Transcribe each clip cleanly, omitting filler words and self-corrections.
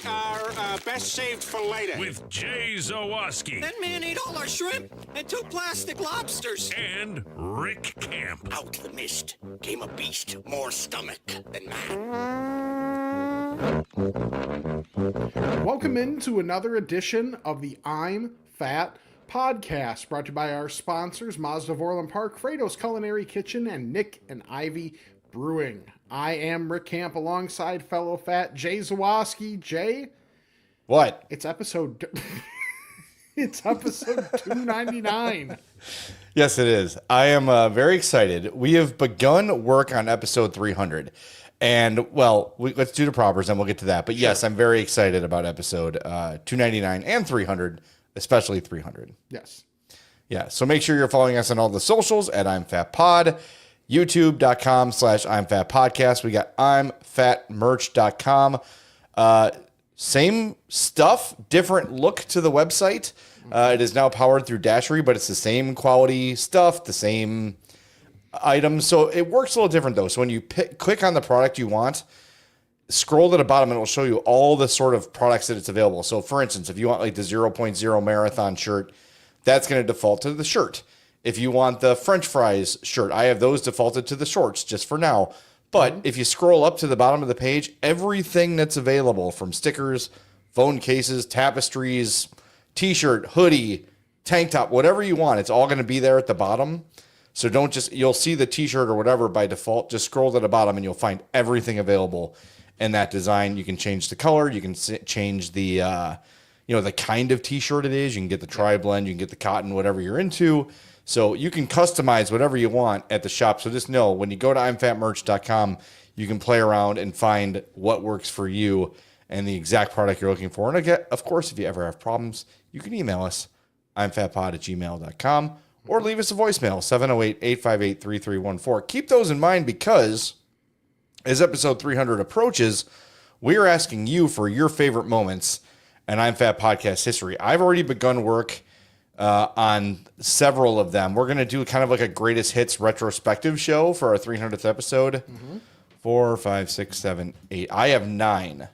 These are best saved for later. With Jay Zawoski. That man ate all our shrimp and 2 plastic lobsters. And Rick Camp. Out the mist came a beast more stomach than man. Welcome into another edition of the I'm Fat podcast, brought to you by our sponsors, Mazda of Orland Park, Fredo's Culinary Kitchen, and Nick and Ivy Brewing. I am Rick Camp alongside fellow fat Jay Zawoski. Jay? What? It's episode 299. Yes, it is. I am very excited. We have begun work on episode 300. And, well, let's do the propers and we'll get to that. But yes, I'm very excited about episode 299 and 300, especially 300. Yes. Yeah, so make sure you're following us on all the socials at I'm Fat Pod, youtube.com/I'm Fat Podcast. We got I'mFatMerch.com. Same stuff, different look to the website. It is now powered through Dashery, but it's the same quality stuff, the same items. So it works a little different, though. So when you click on the product you want, scroll to the bottom and it will show you all the sort of products that it's available. So, for instance, if you want like the 0.0 marathon shirt, that's going to default to the shirt. If you want the French fries shirt, I have those defaulted to the shorts just for now. But if you scroll up to the bottom of the page, everything that's available from stickers, phone cases, tapestries, t-shirt, hoodie, tank top, whatever you want, it's all going to be there at the bottom. So don't just, you'll see the t-shirt or whatever by default, just scroll to the bottom and you'll find everything available in that design. You can change the color, you can change the, the kind of t-shirt it is. You can get the tri-blend, you can get the cotton, whatever you're into. So you can customize whatever you want at the shop. So just know when you go to I'mFatMerch.com, you can play around and find what works for you and the exact product you're looking for. And again, of course, if you ever have problems, you can email us, I'mFatPod@gmail.com, or leave us a voicemail, 708-858-3314. Keep those in mind because as episode 300 approaches, we are asking you for your favorite moments in I'm Fat Podcast history. I've already begun work on several of them. We're going to do kind of like a greatest hits retrospective show for our 300th episode. Mm-hmm. 4, 5, 6, 7, 8. I have 9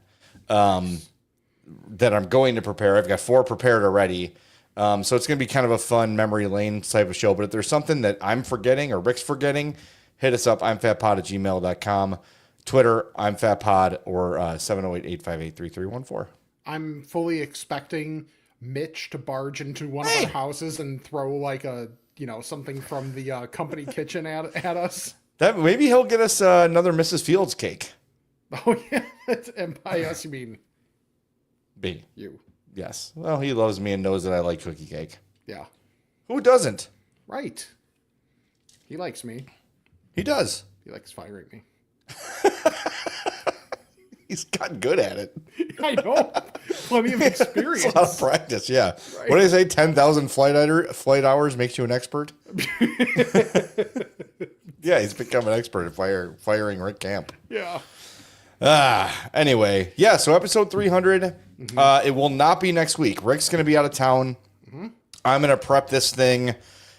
that I'm going to prepare. I've got 4 prepared already. So it's going to be kind of a fun memory lane type of show. But if there's something that I'm forgetting or Rick's forgetting, hit us up, I'mFatPod@gmail.com. Twitter, I'mFatPod, or 708-858-3314. I'm fully expecting Mitch to barge into one of our houses and throw like a, something from the company kitchen at us. That maybe he'll get us another Mrs. Fields cake. Oh yeah, and by us you mean B. You. Yes. Well, he loves me and knows that I like cookie cake. Yeah. Who doesn't? Right. He likes me. He does. He likes firing me. He's gotten good at it. I know. Plenty of experience. It's a lot of practice, yeah. Right. What do they say? 10,000 flight hours makes you an expert? Yeah, he's become an expert at firing Rick Camp. Yeah. Anyway, yeah, so episode 300, it will not be next week. Rick's going to be out of town. Mm-hmm. I'm going to prep this thing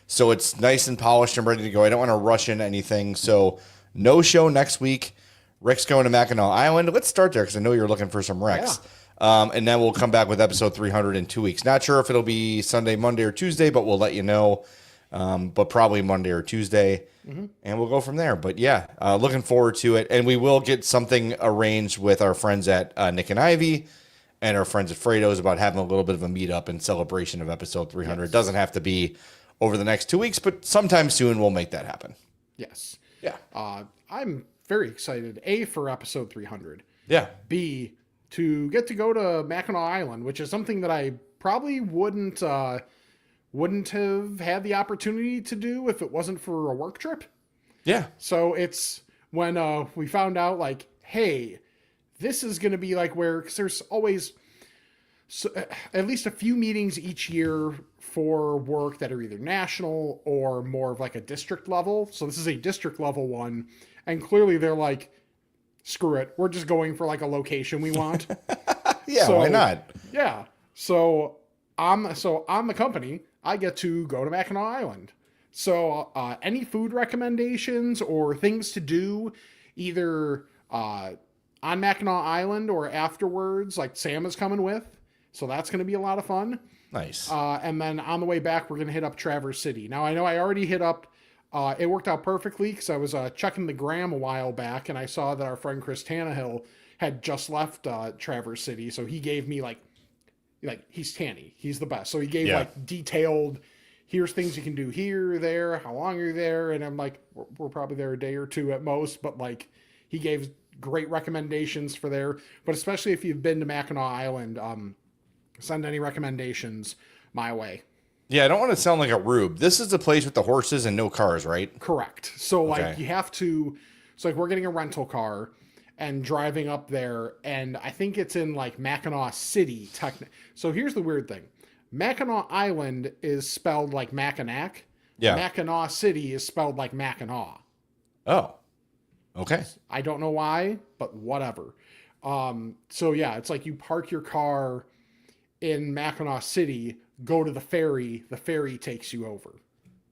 so it's nice and polished and ready to go. I don't want to rush into anything, so no show next week. Rick's going to Mackinac Island. Let's start there because I know you're looking for some Rex. Yeah. And then we'll come back with episode 300 in 2 weeks. Not sure if it'll be Sunday, Monday, or Tuesday, but we'll let you know. But probably Monday or Tuesday. Mm-hmm. And we'll go from there. But yeah, looking forward to it. And we will get something arranged with our friends at Nick and Ivy and our friends at Fredo's about having a little bit of a meetup in celebration of episode 300. Yes. It doesn't have to be over the next 2 weeks, but sometime soon we'll make that happen. Yes. Yeah. I'm very excited, A, for episode 300. Yeah. B, to get to go to Mackinac Island, which is something that I probably wouldn't have had the opportunity to do if it wasn't for a work trip. Yeah. So it's when we found out, like, hey, this is going to be like where, because there's always at least a few meetings each year for work that are either national or more of like a district level. So this is a district level one. And clearly they're like, screw it. We're just going for like a location we want. Yeah, so, why not? Yeah. So I'm the company. I get to go to Mackinac Island. So any food recommendations or things to do, either on Mackinac Island or afterwards, like Sam is coming with. So that's going to be a lot of fun. Nice. And then on the way back, we're going to hit up Traverse City. Now, I know I already hit up, it worked out perfectly because I was checking the gram a while back and I saw that our friend Chris Tannehill had just left Traverse City. So he gave me like he's Tanny. He's the best. So he gave like detailed, here's things you can do here, there, how long are you there? And I'm like, we're probably there a day or two at most, but like he gave great recommendations for there. But especially if you've been to Mackinac Island, send any recommendations my way. Yeah, I don't want to sound like a rube. This is the place with the horses and no cars, right? Correct. So like Okay. you have to, so like we're getting a rental car and driving up there, and I think it's in like Mackinac City. So here's the weird thing. Mackinac Island is spelled like Mackinac. Yeah. Mackinac City is spelled like Mackinac. Oh, okay. I don't know why, but whatever. So yeah, it's like you park your car in Mackinac City, go to the ferry takes you over.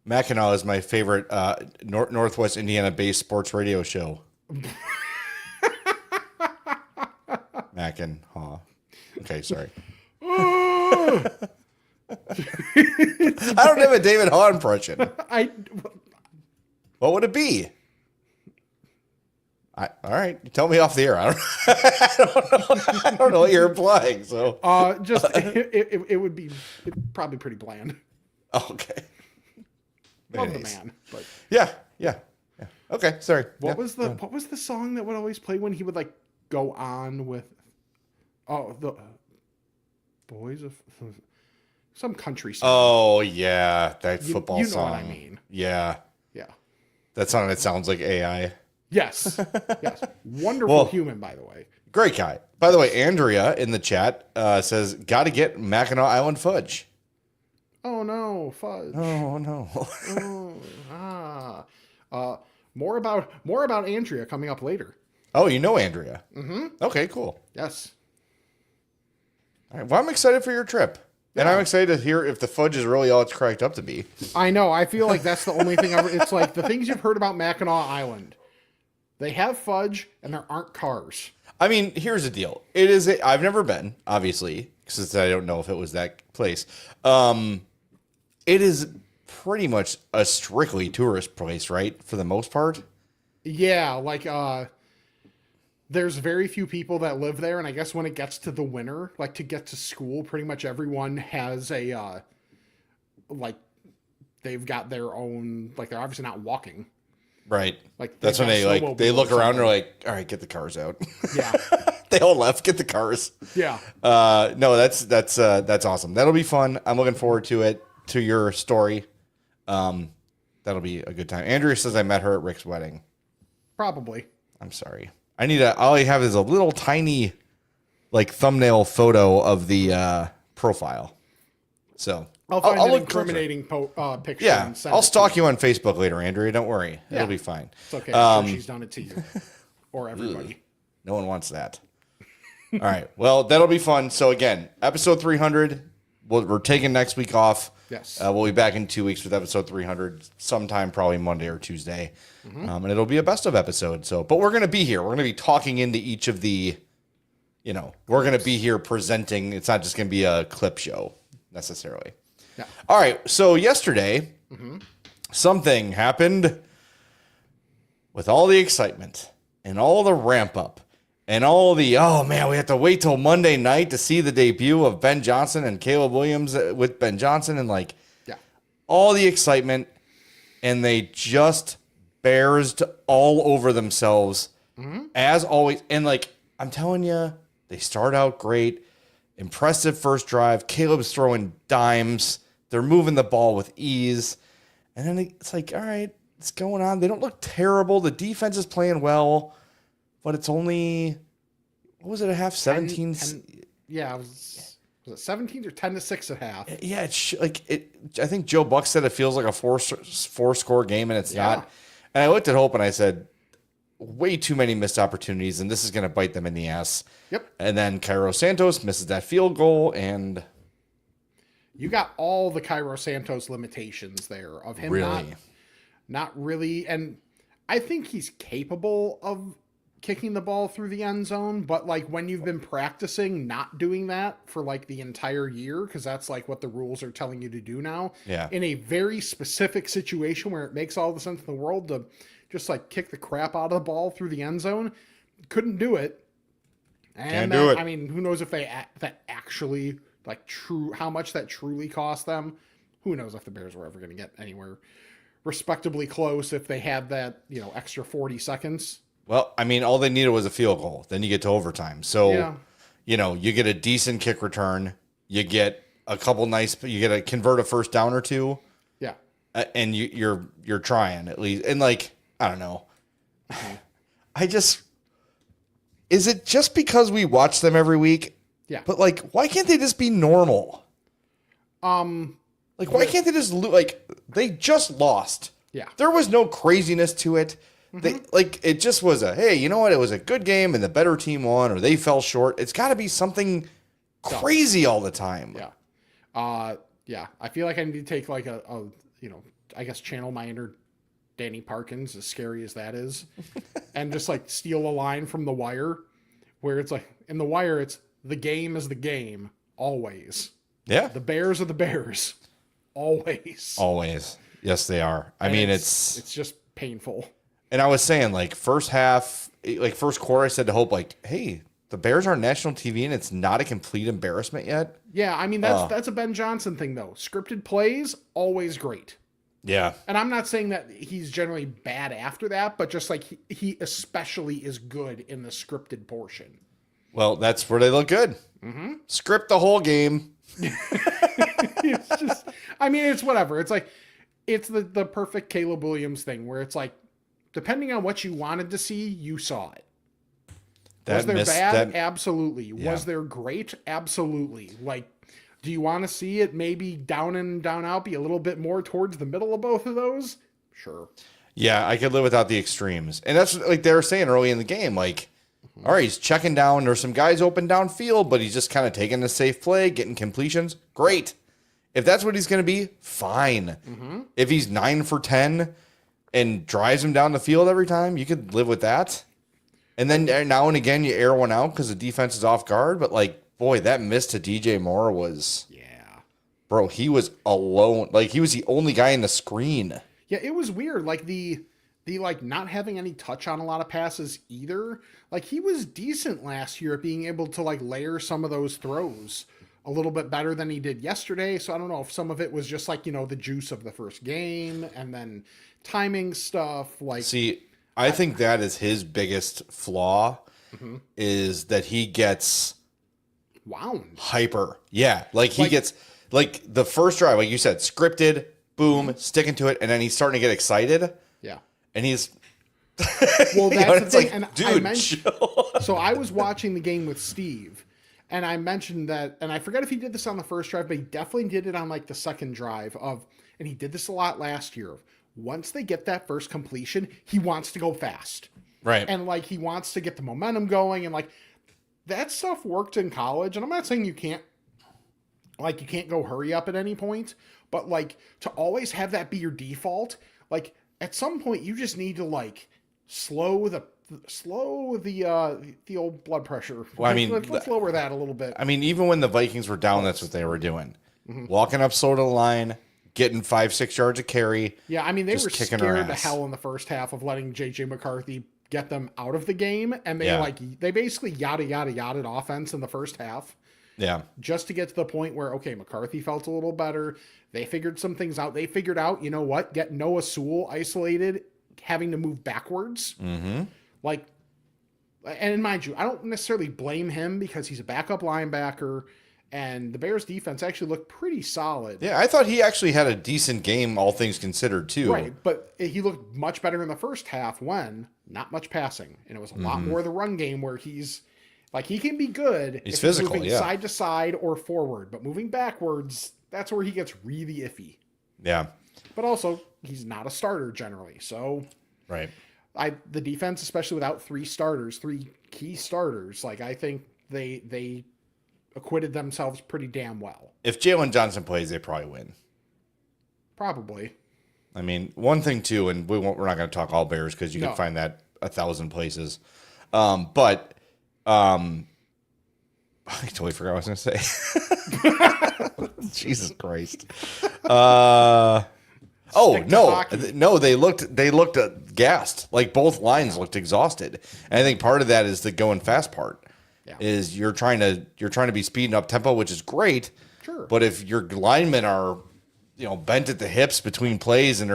Mackinac is my favorite Northwest Indiana-based sports radio show. Mackinac. Okay, sorry. I don't have a David Haw impression. What would it be? All right, you tell me off the air. I don't know what you're implying. So, Just it would be probably pretty bland. okay. Love the Mayonnaise. man, but Yeah. Okay, sorry. what was the song that would always play when he would like go on with the boys of some country song? Oh yeah, that football you know song. what I mean. Yeah, Yeah. that song that sounds like AI. Yes. Yes. Wonderful human, by the way. Great guy. By the way, Andrea in the chat says, "Got to get Mackinac Island fudge." Oh no, fudge. Oh no. More about Andrea coming up later. Oh, you know Andrea. Mm-hmm. Okay, cool. Yes. All right. Well, I'm excited for your trip, and I'm excited to hear if the fudge is really all it's cracked up to be. I know. I feel like that's the only thing. It's like the things you've heard about Mackinac Island. They have fudge, and there aren't cars. I mean, here's the deal. I've never been, obviously, since I don't know if it was that place. It is pretty much a strictly tourist place, right? For the most part. Yeah, like there's very few people that live there, and I guess when it gets to the winter, like to get to school, pretty much everyone has a like they've got their own, like they're obviously not walking. Right. Like that's when they've got they look snowmobiles around and or they're like, all right, get the cars out. Yeah. They all left, get the cars. Yeah. No, that's awesome. That'll be fun. I'm looking forward to it, to your story. That'll be a good time. Andrea says I met her at Rick's wedding. Probably. I'm sorry. All I have is a little tiny like thumbnail photo of the profile. So I'll find an look closer. incriminating picture. Yeah, and send I'll it to stalk you on Facebook later, Andrea. Don't worry. Yeah. It'll be fine. It's okay. I'm sure she's done it to you or everybody. No one wants that. All right. Well, that'll be fun. So again, episode 300. We're taking next week off. Yes. We'll be back in 2 weeks with episode 300, sometime probably Monday or Tuesday, and it'll be a best of episode. So, but we're gonna be here. We're gonna be talking into each of the, we're gonna be here presenting. It's not just gonna be a clip show necessarily. Yeah. All right. So yesterday, something happened with all the excitement and all the ramp up and all the, oh man, we have to wait till Monday night to see the debut of Ben Johnson and Caleb Williams with Ben Johnson and like all the excitement. And they just bearsed all over themselves as always. And like, I'm telling you, they start out great. Impressive first drive. Caleb's throwing dimes. They're moving the ball with ease. And then it's like, all right, it's going on. They don't look terrible. The defense is playing well, but it's only, what was it, a half? 17? Yeah, was it 17 or 10-6 at half? Yeah, I think Joe Buck said it feels like a four score game, and it's not. And I looked at Hope and I said, way too many missed opportunities, and this is going to bite them in the ass. Yep. And then Cairo Santos misses that field goal, and you got all the Cairo Santos limitations there of him really not really, and I think he's capable of kicking the ball through the end zone, but like when you've been practicing not doing that for like the entire year, because that's like what the rules are telling you to do now. Yeah. In a very specific situation where it makes all the sense in the world to just like kick the crap out of the ball through the end zone, couldn't do it. And Can't do it. I mean, who knows if that actually like how much that truly cost them? Who knows if the Bears were ever going to get anywhere respectably close if they had that, extra 40 seconds. Well, I mean, all they needed was a field goal. Then you get to overtime. So, you get a decent kick return. You get a couple you get to convert a first down or two. Yeah. And you're trying at least. And like, I don't know. Is it just because we watch them every week? Yeah. But like, why can't they just be normal? Like, why can't they just they just lost? Yeah. There was no craziness to it. They it just was hey, you know what? It was a good game and the better team won, or they fell short. It's got to be something crazy all the time. Yeah. Yeah. I feel like I need to take like I guess channel my inner Danny Parkins, as scary as that is, and just like steal a line from The Wire, where it's like in The Wire, it's the game is the game always. Yeah. The Bears are the Bears. Always. Always. Yes, they are. I mean, it's just painful. And I was saying, like, first quarter, I said to Hope, like, hey, the Bears are on national TV and it's not a complete embarrassment yet. Yeah, I mean, that's a Ben Johnson thing, though. Scripted plays, always great. Yeah. And I'm not saying that he's generally bad after that, but just like he especially is good in the scripted portion. Well, that's where they look good. Mm-hmm. Script the whole game. It's just, I mean, it's whatever. It's like, it's the perfect Caleb Williams thing where it's like, depending on what you wanted to see, you saw it. Was there bad? Absolutely. Yeah. Was there great? Absolutely. Like, do you want to see it maybe down in, down out, be a little bit more towards the middle of both of those? Sure. Yeah, I could live without the extremes. And that's like they were saying early in the game, like, all right, he's checking down. There's some guys open downfield, but he's just kind of taking a safe play, getting completions. Great. If that's what he's going to be, fine. Mm-hmm. If he's 9 for 10 and drives him down the field every time, you could live with that. And then now and again, you air one out because the defense is off guard. But, like, boy, that miss to DJ Moore was... Yeah. Bro, he was alone. Like, he was the only guy in the screen. Yeah, it was weird. Like, the like, not having any touch on a lot of passes either. Like, he was decent last year at being able to, like, layer some of those throws a little bit better than he did yesterday. So I don't know if some of it was just, like, the juice of the first game and then timing stuff. Like, see... I think that is his biggest flaw is that he gets wound. Hyper. Yeah. Like he gets like the first drive, like you said, scripted, boom, sticking to it. And then he's starting to get excited. Yeah. And he's, well, that's the thing. Like, and dude, I mentioned, so I was watching the game with Steve and I mentioned that, and I forget if he did this on the first drive, but he definitely did it on like the second drive and he did this a lot last year. Once they get that first completion, he wants to go fast. Right. And like he wants to get the momentum going and like that stuff worked in college. And I'm not saying you can't go hurry up at any point, but like to always have that be your default, like at some point you just need to like slow the old blood pressure. Well, I mean, let's lower that a little bit. I mean, even when the Vikings were down, that's what they were doing. Mm-hmm. Walking up slow to the line, getting 5-6 yards of carry. Yeah, I mean, they were kicking scared to hell in the first half of letting J.J. McCarthy get them out of the game. And they basically yada offense in the first half. Yeah. Just to get to the point where, okay, McCarthy felt a little better. They figured some things out. They figured out, you know what? Get Noah Sewell isolated, having to move backwards. Mm-hmm. Like, and mind you, I don't necessarily blame him because he's a backup linebacker. And the Bears defense actually looked pretty solid. Yeah, I thought he actually had a decent game, all things considered, too. Right, but he looked much better in the first half when not much passing. And it was a lot more the run game where he's like, he can be good. He's physical, moving side to side or forward. But moving backwards, that's where he gets really iffy. Yeah. But also, he's not a starter generally. So, right. The defense, especially without three key starters, like I think they acquitted themselves pretty damn well. If Jalen Johnson plays, they probably win. Probably. I mean, one thing too, and we're not going to talk all Bears because you can find that 1,000 places. But I totally forgot what I was going to say. Jesus Christ. Oh no, they looked gassed. Like both lines looked exhausted. And I think part of that is the going fast part. Yeah. Is you're trying to be speeding up tempo, which is great. Sure. But if your linemen are, bent at the hips between plays and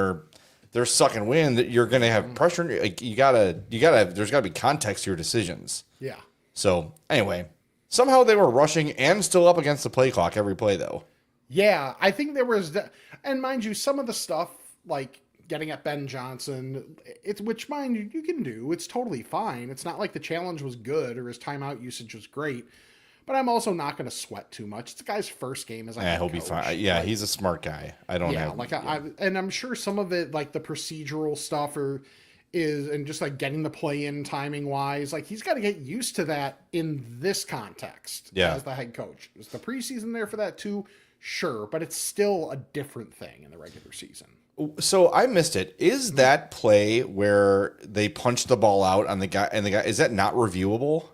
they're sucking wind, you're going to have pressure. Like there's got to be context to your decisions. Yeah. So anyway, somehow they were rushing and still up against the play clock every play though. Yeah, I think there was, and mind you, some of the stuff like getting at Ben Johnson, which mind you can do. It's totally fine. It's not like the challenge was good or his timeout usage was great. But I'm also not going to sweat too much. It's the guy's first game as a head he'll coach. be fine. Yeah, he's a smart guy. I don't have. And I'm sure some of it, like the procedural stuff, and just like getting the play in timing wise, like he's got to get used to that in this context. Yeah. As the head coach, is the preseason there for that too? Sure, but it's still a different thing in the regular season. So I missed it. Is that play where they punched the ball out on the guy is that not reviewable?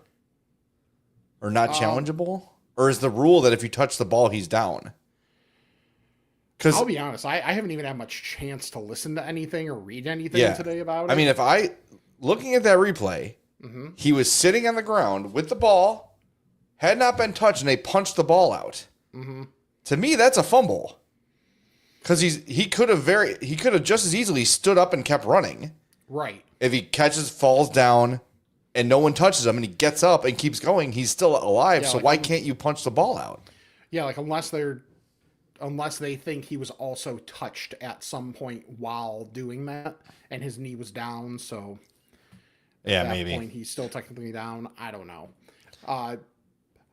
Or not challengeable? Or is the rule that if you touch the ball, he's down? Because I'll be honest, I haven't even had much chance to listen to anything or read anything today about it. I mean, looking at that replay, he was sitting on the ground with the ball, had not been touched, and they punched the ball out. Mm-hmm. To me, that's a fumble. Because he could have just as easily stood up and kept running. Right. If he falls down, and no one touches him, and he gets up and keeps going, he's still alive. Yeah, so why can't you punch the ball out? Yeah, like unless they think he was also touched at some point while doing that, and his knee was down. So yeah, at that maybe point, he's still technically down. I don't know. I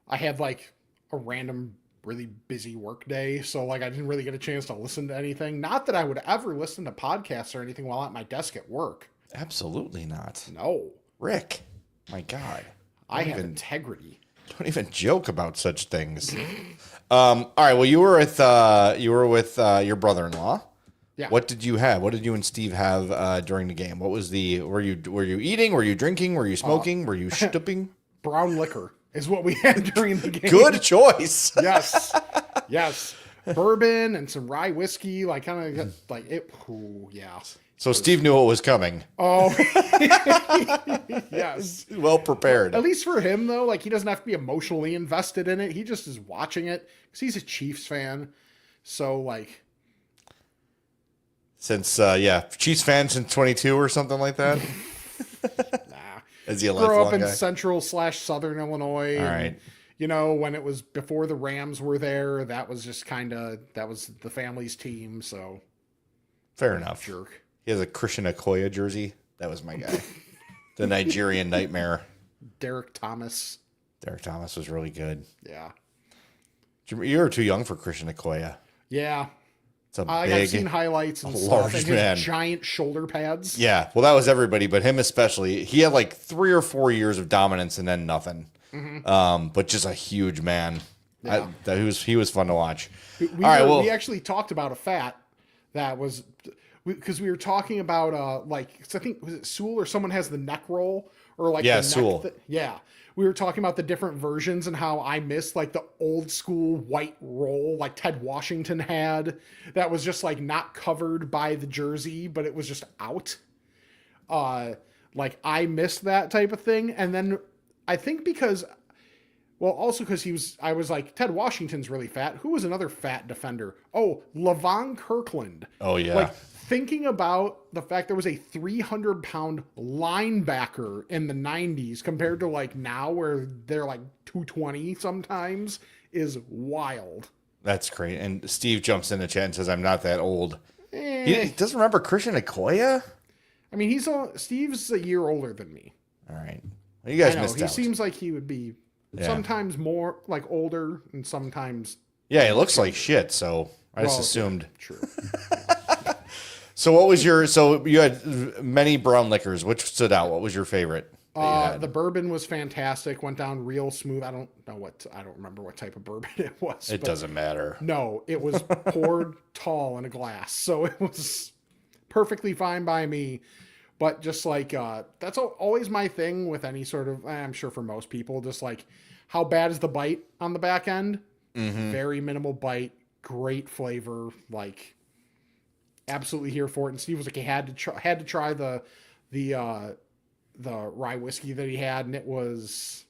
had like a random, really busy work day, so like I didn't really get a chance to listen to anything. Not that I would ever listen to podcasts or anything while at my desk at work. Absolutely not. No. Rick, my God. I have integrity. Don't even joke about such things. All right. Well, you were with your brother-in-law. Yeah. What did you have? What did you and Steve have during the game? What was were you eating? Were you drinking? Were you smoking? Were you stooping? Brown liquor is what we had during the game. Good choice. Yes. Bourbon and some rye whiskey, like kind of like it. Ooh, yeah. So Steve knew what was coming. Oh, yes. Well prepared. At least for him, though, like he doesn't have to be emotionally invested in it. He just is watching it because he's a Chiefs fan. So, like, since Chiefs fan since 22 or something like that. Nah. Is he a Grew lifelong up in guy? Central/Southern Illinois. All and, right. You know, when it was before the Rams were there, that was just that was the family's team. So, Fair enough. jerk. He has a Christian Okoye jersey. That was my guy. The Nigerian Nightmare. Derek Thomas. Derek Thomas was really good. Yeah. You were too young for Christian Okoye. Yeah. It's a I've big, seen highlights and large stuff, and man. his giant shoulder pads. Yeah, well, that was everybody, but him especially. He had like 3 or 4 years of dominance and then nothing. Mm-hmm. But just a huge man. Yeah. He was fun to watch. We actually talked about a fat that was because we were talking about I think was it Sewell or someone has the neck roll or like the Sewell. Neck we were talking about the different versions and how I missed like the old school white roll like Ted Washington had that was just like not covered by the jersey but it was just out. Like I missed that type of thing, and then I think because I was like, Ted Washington's really fat. Who was another fat defender? Oh, Levon Kirkland. Oh, yeah. Like, thinking about the fact there was a 300-pound linebacker in the 90s compared to, like, now where they're, like, 220 sometimes is wild. That's great. And Steve jumps in the chat and says, I'm not that old. He doesn't remember Christian Okoye? I mean, Steve's a year older than me. All right. Well, you guys I know, missed he out. seems like he would be sometimes more, like, older and sometimes... Yeah, he looks like shit, so I just assumed. True. So what was you had many brown liquors. Which stood out? What was your favorite? The bourbon was fantastic. Went down real smooth. I don't remember what type of bourbon it was. It doesn't matter. No, it was poured tall in a glass. So it was perfectly fine by me. But just like that's always my thing with any sort of, I'm sure for most people, just like how bad is the bite on the back end? Very minimal bite, great flavor, like absolutely here for it. And Steve was like he had to try the rye whiskey that he had, and it was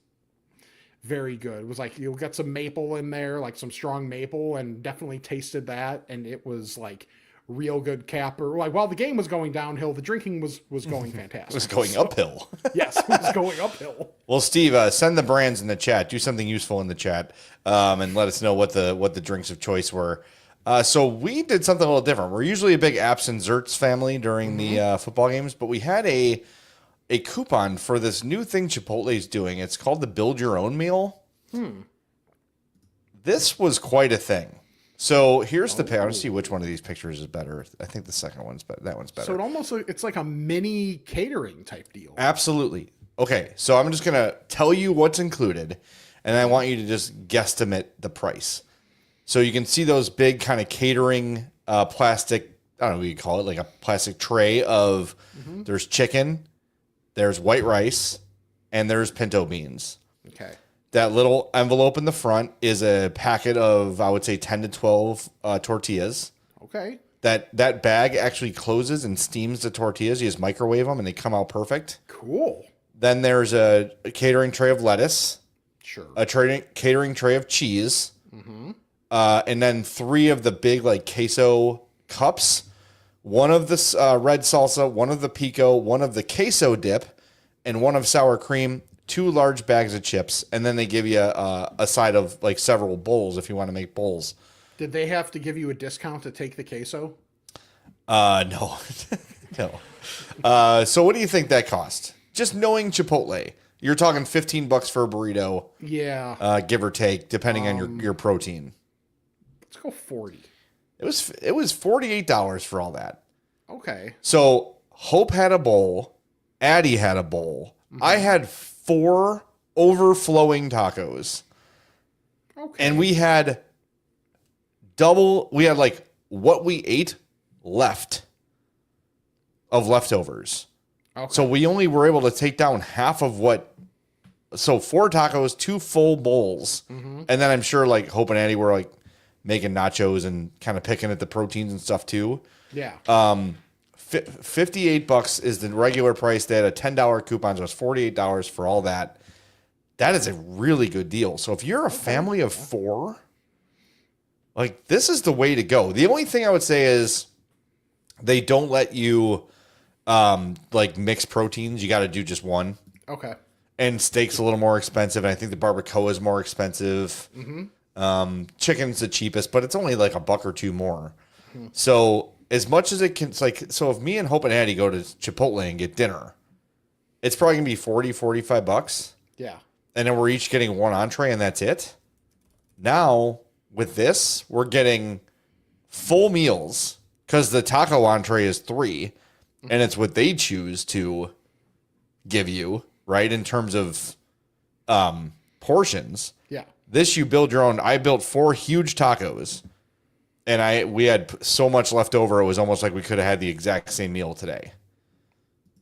very good. It was like you'll get some maple in there, like some strong maple, and definitely tasted that. And it was like real good capper. Like while the game was going downhill, the drinking was going fantastic. It was going uphill. Yes, it was going uphill. Well, Steve, send the brands in the chat. Do something useful in the chat, and let us know what the drinks of choice were. So we did something a little different. We're usually a big apps and zerts family during the football games, but we had a coupon for this new thing Chipotle is doing. It's called the Build Your Own Meal. This was quite a thing. So here's the picture. I want to see which one of these pictures is better. I think the second one's better. That one's better. So it's like a mini catering type deal. Absolutely. Okay, so I'm just going to tell you what's included, and I want you to just guesstimate the price. So you can see those big kind of catering plastic, I don't know what you call it, like a plastic tray of, there's chicken, there's white rice, and there's pinto beans. Okay. That little envelope in the front is a packet of, I would say, 10 to 12 tortillas. Okay. That bag actually closes and steams the tortillas. You just microwave them, and they come out perfect. Cool. Then there's a catering tray of lettuce. Sure. A catering tray of cheese. And then 3 of the big, like, queso cups. 1 of the red salsa, 1 of the pico, 1 of the queso dip, and 1 of sour cream. 2 large bags of chips, and then they give you a side of like several bowls if you want to make bowls. Did they have to give you a discount to take the queso? No, no. So what do you think that cost? Just knowing Chipotle, you're talking $15 for a burrito. Yeah. Give or take, depending on your protein. Let's go 40. It was $48 for all that. Okay. So Hope had a bowl, Addie had a bowl. I had 4 overflowing tacos. Okay. And we had like what we ate left of leftovers. Okay. So we only were able to take down half of so 4 tacos, 2 full bowls. And then I'm sure like Hope and Andy were like making nachos and kind of picking at the proteins and stuff too. Yeah. $58 is the regular price. They had a $10 coupon, so it's $48 for all that. That is a really good deal. So if you're a family of 4, like this is the way to go. The only thing I would say is they don't let you like mix proteins. You got to do just one. Okay. And steak's a little more expensive. And I think the barbacoa is more expensive. Chicken's the cheapest, but it's only like $1 or $2 more. So as much as it can, it's like, so if me and Hope and Addie go to Chipotle and get dinner, it's probably gonna be $45. Yeah. And then we're each getting 1 entree and that's it. Now with this, we're getting full meals because the taco entree is 3 and it's what they choose to give you, right? In terms of portions. Yeah. This you build your own. I built 4 huge tacos. And we had so much left over, it was almost like we could have had the exact same meal today.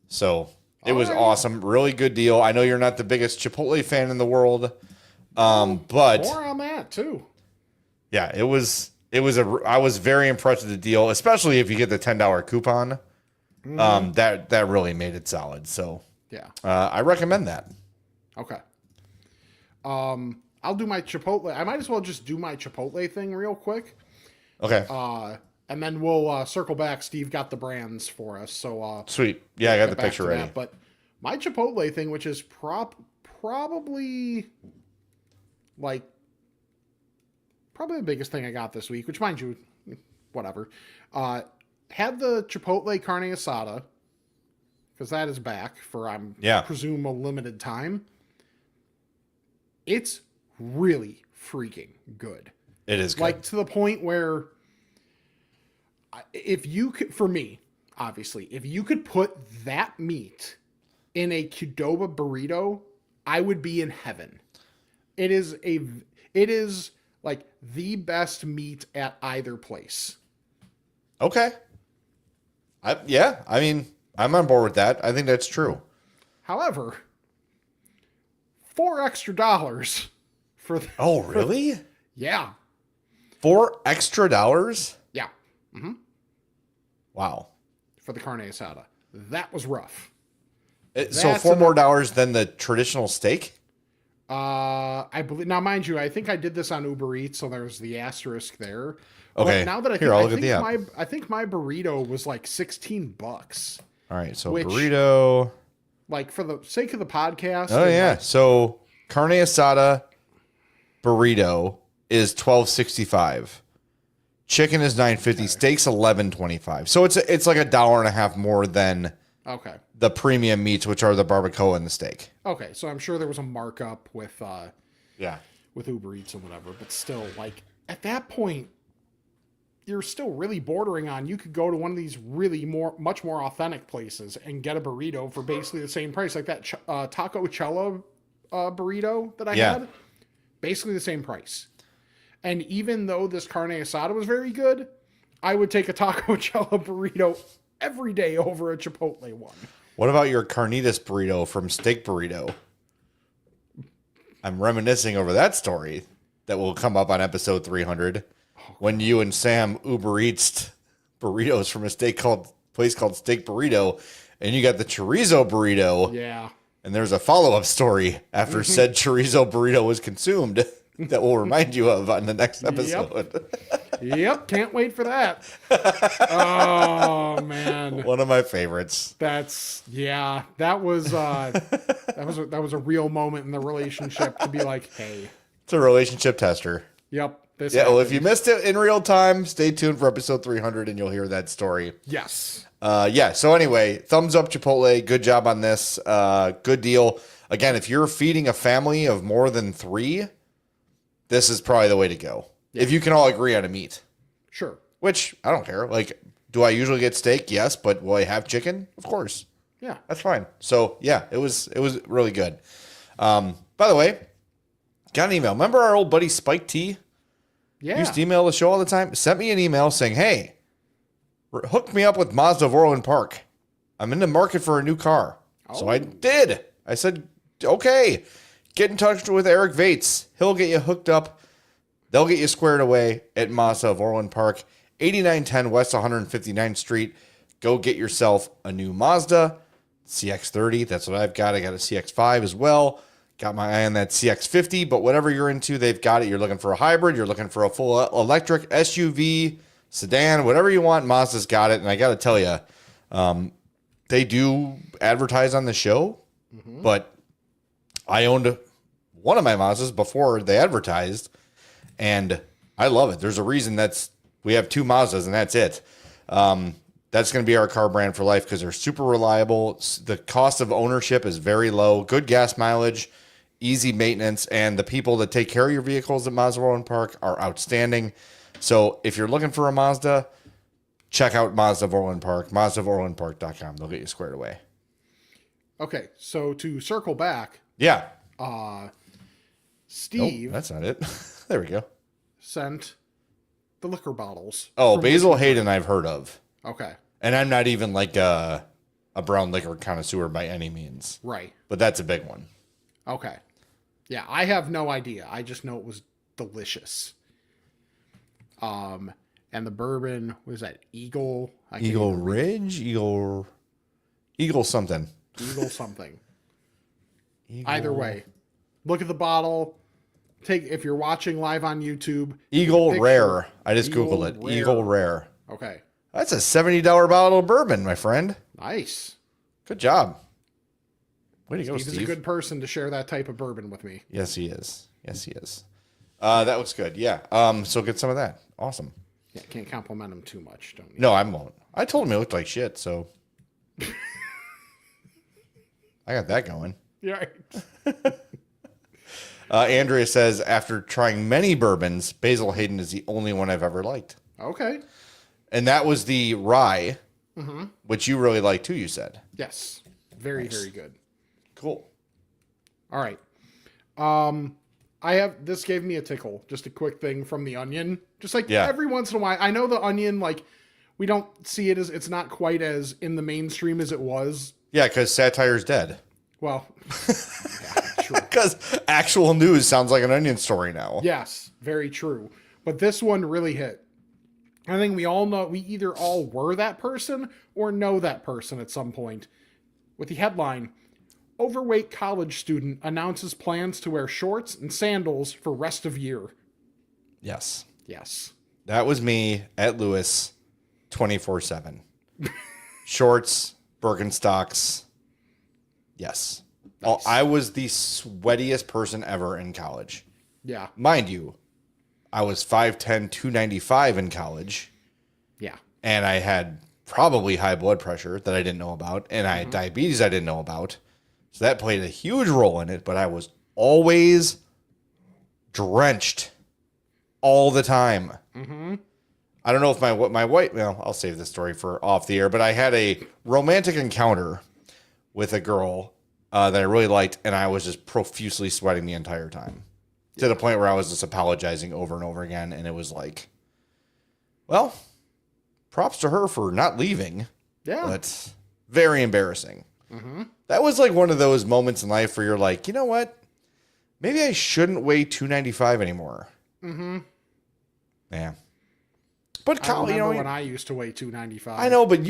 So it was awesome. Really good deal. I know you're not the biggest Chipotle fan in the world, but More on that too. yeah, I was very impressed with the deal, especially if you get the $10 coupon. That really made it solid. So Yeah. I recommend that. Okay. I'll do my Chipotle. I might as well just do my Chipotle thing real quick. Okay. And then we'll circle back. Steve got the brands for us. So Sweet. Yeah, I got the back picture to ready. that. But my Chipotle thing, which is probably the biggest thing I got this week, which mind you, whatever. Had the Chipotle carne asada, because that is back for, presume, a limited time. It's really freaking good. It is good. Like to the point where if you could, for me, obviously, if you could put that meat in a Qdoba burrito, I would be in heaven. It is like the best meat at either place. Okay. I mean, I'm on board with that. I think that's true. However, $4 extra for the, Oh, really? yeah. $4 extra? Yeah. Wow. For the carne asada. That was rough. So That's $4 more than the traditional steak? I believe now, mind you, I think I did this on Uber Eats, so there's the asterisk there. Okay. But now that I Here, think, I'll I look at think the app. I think my burrito was like $16. All right. So Which- burrito. Like for the sake of the podcast. Oh, and, yeah. like, So carne asada burrito is $12.65. Chicken is $9.50. Steak's $11.25. So it's like $1.50 more than okay. the premium meats, which are the barbacoa and the steak. Okay. So I'm sure there was a markup with Yeah. with Uber Eats and whatever, but still, like at that point, you're still really bordering on. You could go to one of these really much more authentic places and get a burrito for basically the same price, like that Taco Cella burrito that I had. Basically the same price. And even though this carne asada was very good, I would take a Taco Cella burrito every day over a Chipotle one. What about your carnitas burrito from Steak Burrito? I'm reminiscing over that story that will come up on episode 300 when you and Sam Uber Eats burritos from a place called Steak Burrito, and you got the chorizo burrito. Yeah. And there's a follow-up story after said chorizo burrito was consumed that we'll remind you of on the next episode. Yep. Can't wait for that. Oh man. One of my favorites. That was that was a real moment in the relationship to be like, hey, It's a relationship tester. yep, this Yeah, well, if happened. you missed it in real time, stay tuned for episode 300 and you'll hear that story. Yes. Yeah, so anyway, thumbs up Chipotle. Good job on this. Good deal. Again, if you're feeding a family of more than 3, this is probably the way to go. If you can all agree on a meat. Sure. Which, I don't care. Like, do I usually get steak? Yes, but will I have chicken? Of course. Yeah. That's fine. So, yeah, it was really good. By the way, got an email. Remember our old buddy Spike T? Yeah. Used to email the show all the time. Sent me an email saying, hey, hook me up with Mazda of Orland Park. I'm in the market for a new car. So I did. I said, okay, get in touch with Eric Vates. He'll get you hooked up. They'll get you squared away at Mazda of Orland Park, 8910 West 159th Street. Go get yourself a new Mazda CX-30. That's what I've got. I got a CX-5 as well. Got my eye on that CX-50, but whatever you're into, they've got it. You're looking for a hybrid. You're looking for a full electric SUV, sedan, whatever you want, Mazda's got it. And I got to tell you, they do advertise on the show, but I owned one of my Mazdas before they advertised, and I love it. There's a reason we have 2 Mazdas, and that's it. That's going to be our car brand for life because they're super reliable. The cost of ownership is very low, good gas mileage, easy maintenance, and the people that take care of your vehicles at Mazda Orland Park are outstanding. So if you're looking for a Mazda, check out Mazda of Orland Park, MazdaofOrlandPark.com. They'll get you squared away. Okay, so to circle back, Yeah. Steve That's not it. There we go. sent the liquor bottles. Oh, from Basil Whiskey- Hayden I've heard of. Okay, And I'm not even like a brown liquor connoisseur by any means. right. But that's a big one. Okay. Yeah, I have no idea. I just know it was delicious. And the bourbon was that Eagle. I can't Eagle even- Ridge? Eagle something. Eagle something. Eagle- Either way, look at the bottle. If you're watching live on YouTube. Eagle picture. Rare. I just Eagle Googled it. Rare. Eagle Rare. Okay. That's a $70 bottle of bourbon, my friend. Nice. Good job. Way to go, Steve is Steve. a good person to share that type of bourbon with me. Yes, he is. Yes, he is. That looks good. Yeah. So get some of that. Awesome. Yeah, can't compliment him too much, don't you? No, I won't. I told him it looked like shit, so I got that going. Yeah. Andrea says, after trying many bourbons, Basil Hayden is the only one I've ever liked. Okay. And that was the rye, which you really like too, you said. Yes. Very, very good. Cool. All right. This gave me a tickle. Just a quick thing from the Onion. Just like Yeah. every once in a while, I know the Onion, like we don't see it as, it's not quite as in the mainstream as it was. Yeah, because satire's dead. Well, yeah, true. Because actual news sounds like an Onion story now. Yes, very true. But this one really hit. I think we all know, we either all were that person or know that person at some point. With the headline, overweight college student announces plans to wear shorts and sandals for rest of year. Yes. Yes. That was me at Lewis 24/7. Shorts, Birkenstocks. Yes. Nice. Oh, I was the sweatiest person ever in college. Yeah. Mind you, I was 5'10", 295 in college. Yeah. And I had probably high blood pressure that I didn't know about. And I had diabetes I didn't know about. So that played a huge role in it. But I was always drenched all the time. Mm-hmm. I don't know if my wife, well, I'll save this story for off the air, but I had a romantic encounter with a girl that I really liked, and I was just profusely sweating the entire time to the point where I was just apologizing over and over again. And it was like, well, props to her for not leaving. Yeah. But very embarrassing. Mm-hmm. That was like one of those moments in life where you're like, you know what? Maybe I shouldn't weigh 295 anymore. Mm-hmm. Yeah. But I remember when I used to weigh 295. I know, but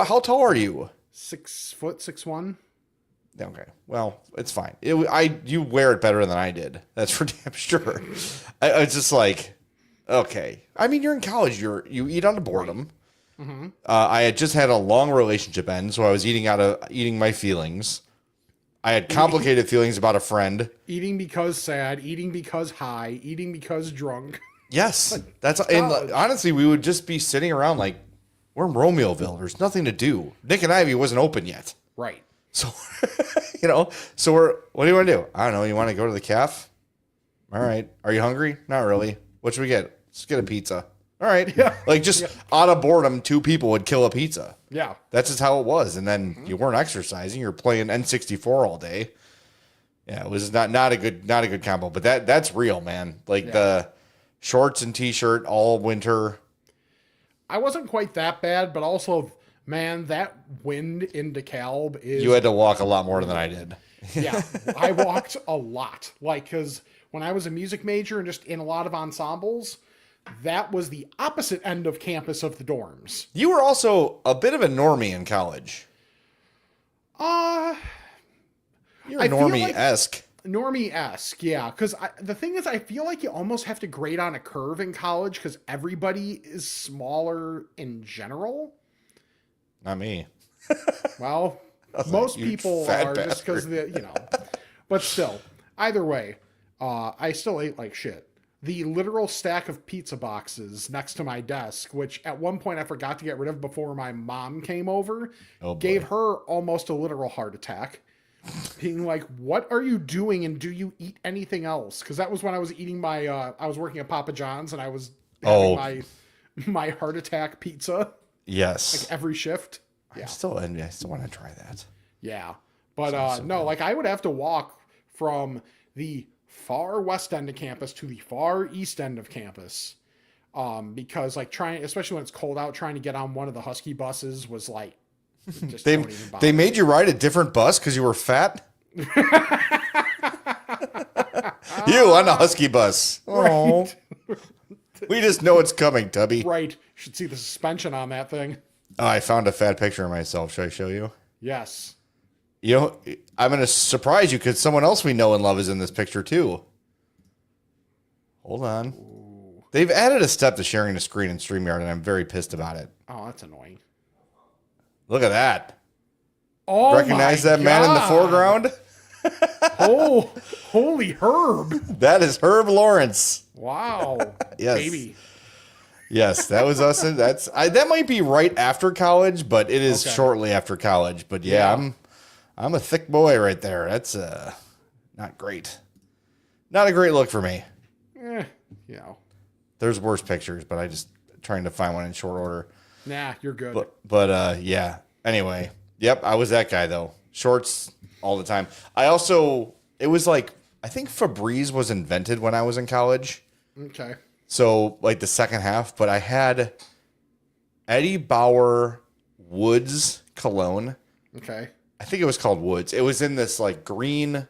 how tall are you? 6 foot, 6'1". Okay, well, it's fine. You wear it better than I did. That's for damn sure. It's just like, okay. I mean, you're in college. You eat out of boredom. Right. Mm-hmm. I had just had a long relationship end, so I was eating my feelings. I had complicated feelings about a friend. Eating because sad, eating because high, eating because drunk. Yes, and honestly, we would just be sitting around like we're in Romeoville. There's nothing to do. Nick and Ivy wasn't open yet, right? So, what do you want to do? I don't know. You want to go to the caf? All right. Are you hungry? Not really. What should we get? Let's get a pizza. All right. Yeah. Like just out of boredom, 2 people would kill a pizza. Yeah. That's just how it was. And then you weren't exercising. You're playing N64 all day. Yeah, it was not a good combo. But that's real, man. Like the shorts and t-shirt all winter. I wasn't quite that bad, but also, man, that wind in DeKalb is... You had to walk a lot more than I did. Yeah, I walked a lot. Like, because when I was a music major and just in a lot of ensembles, that was the opposite end of campus of the dorms. You were also a bit of a normie in college. You're normie-esque. Normie-esque, yeah. Because the thing is, I feel like you almost have to grade on a curve in college because everybody is smaller in general. Not me. Well, most people are just because But still, either way, I still ate like shit. The literal stack of pizza boxes next to my desk, which at one point I forgot to get rid of before my mom came over, gave her almost a literal heart attack. Being like, what are you doing and do you eat anything else? Because that was when I was eating I was working at Papa John's and I was having my heart attack pizza. Yes. Like every shift. Yeah. I still want to try that. Yeah. But no, like I would have to walk from the far west end of campus to the far east end of campus. Because like especially when it's cold out, trying to get on one of the Husky buses was like, just they made you ride a different bus because you were fat? You on a Husky bus. Oh. Right. We just know it's coming, Tubby. Right. You should see the suspension on that thing. Oh, I found a fat picture of myself. Should I show you? Yes. I'm going to surprise you because someone else we know and love is in this picture too. Hold on. Ooh. They've added a step to sharing the screen in StreamYard, and I'm very pissed about it. Oh, that's annoying. Look at that. Oh, recognize that man in the foreground? Oh, holy Herb. That is Herb Lawrence. Wow. Yes. Baby. Yes, that was us. That might be right after college, but it is shortly after college. But yeah. I'm a thick boy right there. That's not great. Not a great look for me. There's worse pictures, but I just trying to find one in short order. Nah, you're good. But yeah. Anyway, yep, I was that guy though. Shorts all the time. It was like, I think Febreze was invented when I was in college. Okay. So like the second half, but I had Eddie Bauer Woods cologne. Okay. I think it was called Woods. It was in this like green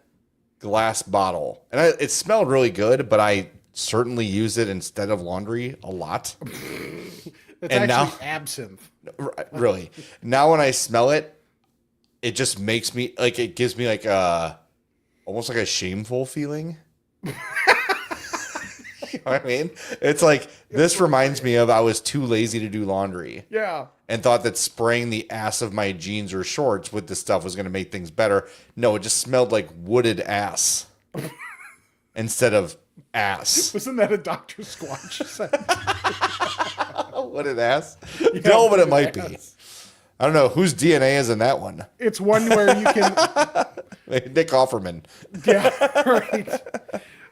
glass bottle, and it smelled really good. But I certainly use it instead of laundry a lot. It's And actually now- absinthe. Really, now when I smell it, it just makes me like it gives me like a almost like a shameful feeling. You know what I mean? It's like this reminds me of I was too lazy to do laundry. Yeah. And thought that spraying the ass of my jeans or shorts with this stuff was going to make things better. No, it just smelled like wooded ass instead of ass. Wasn't that a Dr. Squatch? Wooded ass? No, but it might be. ass. I don't know whose DNA is in that one. It's one where you can. Nick Offerman. Yeah, right.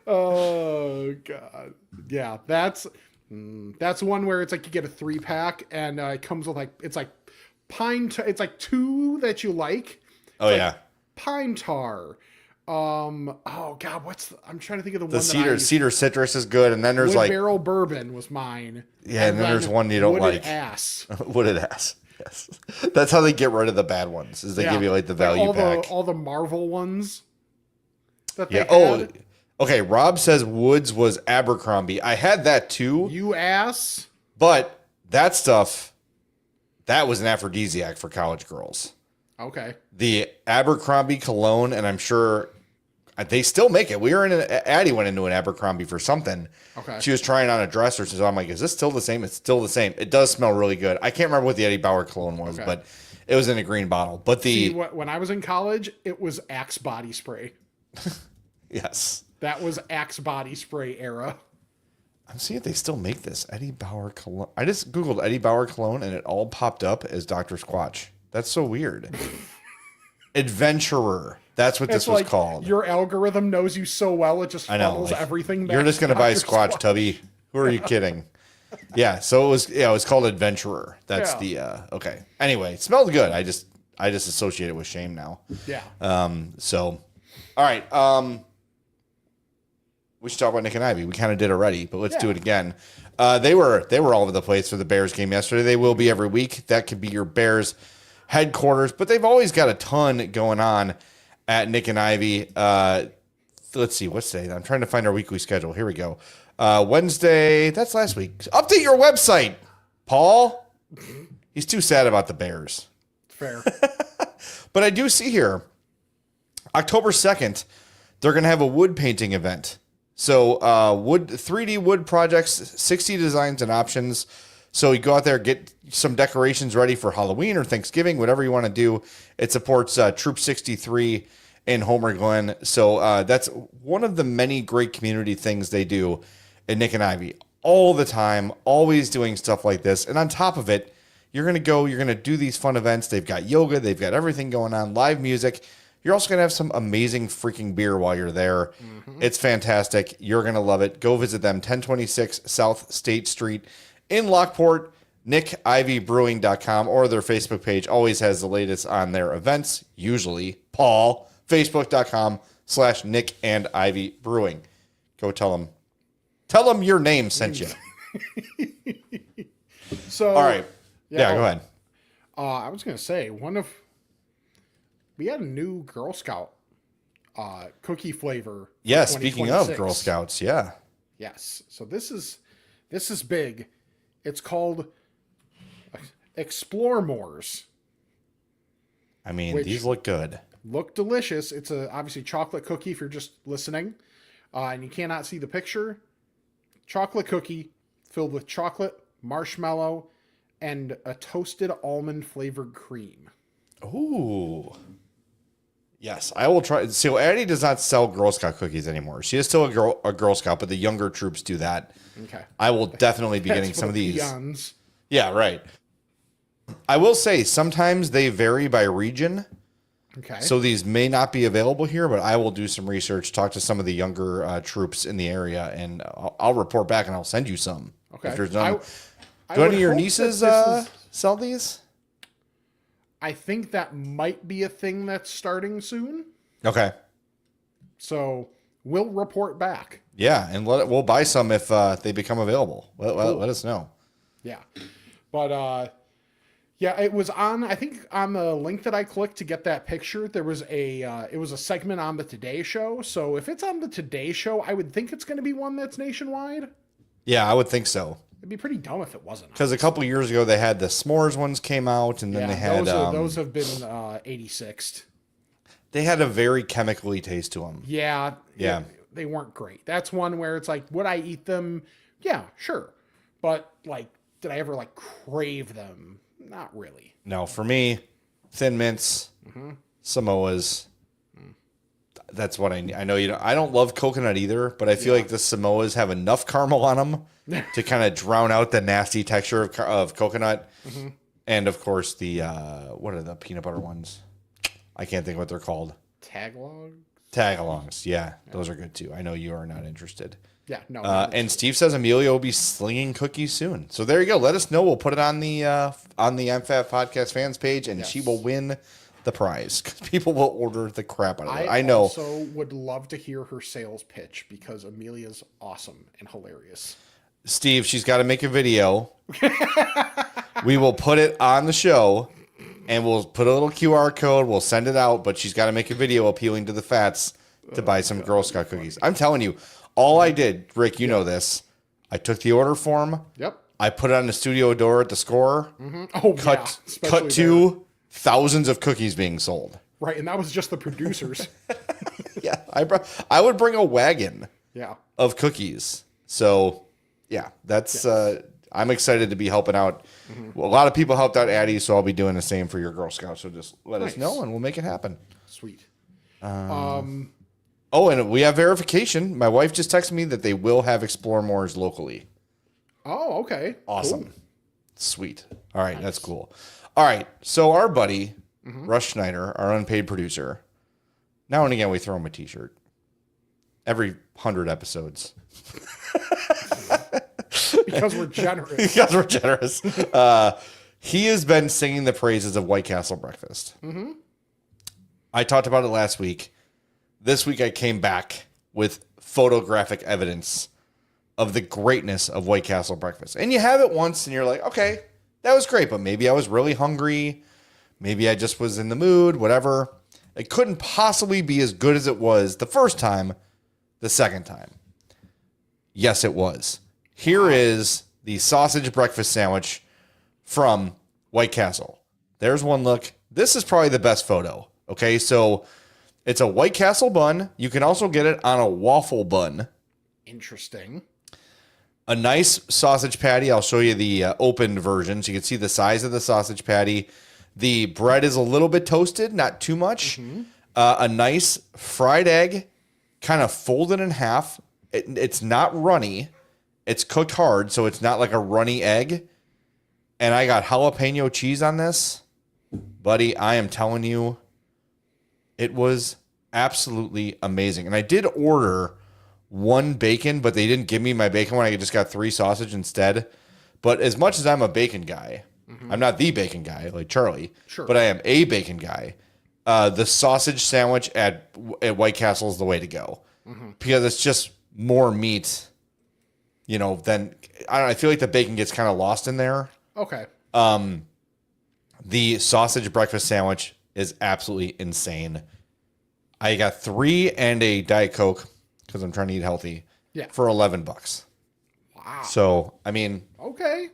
Oh God. Yeah, that's one where it's like you get a 3-pack and it comes with like it's like it's like 2 that you like. Oh yeah. Pine tar. Oh God, I'm trying to think of the The one that I used. cedar citrus is good, and then there's Wood like barrel bourbon was mine. yeah, and then there's one you don't wooded like. Ass. Wooded ass. Yes, that's how they get rid of the bad ones. Is they give you like the value all pack. all the Marvel ones. That they Yeah. Oh, had. okay. Rob says Woods was Abercrombie. I had that too, You ass. but that stuff that was an aphrodisiac for college girls. Okay. The Abercrombie cologne, and I'm sure they still make it. We were in Addie went into an Abercrombie for something. Okay. She was trying on a dress or so. I'm like, is this still the same? It's still the same. It does smell really good. I can't remember what the Eddie Bauer cologne was, Okay. but it was in a green bottle. But the See, when I was in college, it was Axe body spray. yes, That was Axe body spray era. I'm seeing if they still make this Eddie Bauer cologne. I just googled Eddie Bauer cologne and it all popped up as Dr. Squatch. That's so weird. Adventurer. That's what this It's was like called. your algorithm knows you so well, it just I know. funnels like, everything back. you're just gonna to buy Dr. Squatch, Tubby. Who are you kidding? Yeah. So it was called Adventurer. That's Yeah. the okay. Anyway, it smelled good. I just associate it with shame now. Yeah. So all right. We should talk about Nick and Ivy. We kind of did already, but let's do it again. They were all over the place for the Bears game yesterday. They will be every week. That could be your Bears headquarters, but they've always got a ton going on at Nick and Ivy. Let's see, what's today? I'm trying to find our weekly schedule. Here we go. Wednesday, that's last week. Update your website, Paul. He's too sad about the Bears. Fair. But I do see here, October 2nd, they're going to have a wood painting event. So 3D wood projects, 60 designs and options. So you go out there, get some decorations ready for Halloween or Thanksgiving, whatever you want to do. It supports Troop 63 in Homer Glen. So that's one of the many great community things they do at Nick and Ivy. All the time, always doing stuff like this. And on top of it, you're going to do these fun events. They've got yoga. They've got everything going on, live music. You're also going to have some amazing freaking beer while you're there. Mm-hmm. It's fantastic. You're going to love it. Go visit them, 1026 South State Street in Lockport, nickivybrewing.com, or their Facebook page always has the latest on their events, usually. Paul, facebook.com/Nick and Ivy Brewing. Go tell them your name sent you. So All right. Yeah, go ahead. I was gonna say we had a new Girl Scout cookie flavor. for Yeah, speaking of 2026. Girl Scouts, yeah. Yes. So this is big. It's called Explore Mores. I mean, Which- these look good. Look delicious. It's a obviously chocolate cookie if you're just listening, and you cannot see the picture. Chocolate cookie filled with chocolate, marshmallow, and a toasted almond flavored cream. Ooh. Yes, I will try. So Addie does not sell Girl Scout cookies anymore. She is still a Girl Scout, but the younger troops do that. Okay. I will definitely be getting That's some for of the these. peons. Yeah, right. I will say sometimes they vary by region. Okay. So these may not be available here, but I will do some research, talk to some of the younger troops in the area, and I'll report back and I'll send you some. Okay. If there's none. I Do any would of your hope that nieces this is- sell these? I think that might be a thing that's starting soon. Okay. So we'll report back. Yeah, and we'll buy some if they become available. Let us know. Yeah. But Yeah, it was on, I think on the link that I clicked to get that picture, there was it was a segment on the Today Show. So if it's on the Today Show, I would think it's going to be one that's nationwide. Yeah, I would think so. It'd be pretty dumb if it wasn't. Because a couple years ago, they had the s'mores ones came out, and then they had... those have been 86'd. They had a very chemically taste to them. Yeah. Yeah. They weren't great. That's one where it's like, would I eat them? Yeah, sure. But like, did I ever like crave them? Not really. No, for me, Thin Mints, Samoas. That's what I need. I know you don't, I don't love coconut either, but I feel like the Samoas have enough caramel on them to kind of drown out the nasty texture of coconut. And of course, the what are the peanut butter ones? I can't think what they're called. Tagalongs. Yeah, those are good too. I know you are not interested. Yeah, no. And Steve says Amelia will be slinging cookies soon. So there you go. Let us know. We'll put it on the I'm Fat Podcast fans page, and she will win the prize because people will order the crap out of it. I know. I also would love to hear her sales pitch because Amelia's awesome and hilarious. Steve, she's got to make a video. We will put it on the show, and we'll put a little QR code. We'll send it out, but she's got to make a video appealing to the fats to buy some Girl Scout cookies. I'm telling you. All I did, Rick, you know this. I took the order form. Yep. I put it on the studio door at the score. Oh, cut especially to thousands of cookies being sold. Right, and that was just the producers. Yeah, I would bring a wagon. Yeah. Of cookies. So, yeah, that's I'm excited to be helping out. Well, a lot of people helped out Addie, so I'll be doing the same for your Girl Scouts. So just let us know, and we'll make it happen. Sweet. Oh, and we have verification. My wife just texted me that they will have Explore Moors locally. Oh, okay. Awesome. Cool. Sweet. All right, that's cool. All right, so our buddy, Russ Schneider, our unpaid producer, now and again we throw him a t-shirt. Every 100 episodes. Because we're generous. Because we're generous. He has been singing the praises of White Castle breakfast. I talked about it last week. This week I came back with photographic evidence of the greatness of White Castle breakfast. And you have it once and you're like, okay, that was great, but maybe I was really hungry. Maybe I just was in the mood, whatever. It couldn't possibly be as good as it was the first time, the second time. Yes, it was. Here is the sausage breakfast sandwich from White Castle. There's one look. This is probably the best photo. Okay, so it's a White Castle bun. You can also get it on a waffle bun. Interesting. A nice sausage patty. I'll show you the opened version so you can see the size of the sausage patty. The bread is a little bit toasted, not too much. A nice fried egg, kind of folded in half. It's not runny. It's cooked hard, so it's not like a runny egg. And I got jalapeno cheese on this. Buddy, I am telling you, it was absolutely amazing. And I did order one bacon, but they didn't give me my bacon one. I just got 3 sausage instead. But as much as I'm a bacon guy, I'm not the bacon guy like Charlie, but I am a bacon guy. The sausage sandwich at White Castle is the way to go because it's just more meat, than I don't know. I feel like the bacon gets kind of lost in there. Okay. The sausage breakfast sandwich is absolutely insane. I got 3 and a Diet Coke because I'm trying to eat healthy. Yeah. For $11. Wow. So I mean, okay.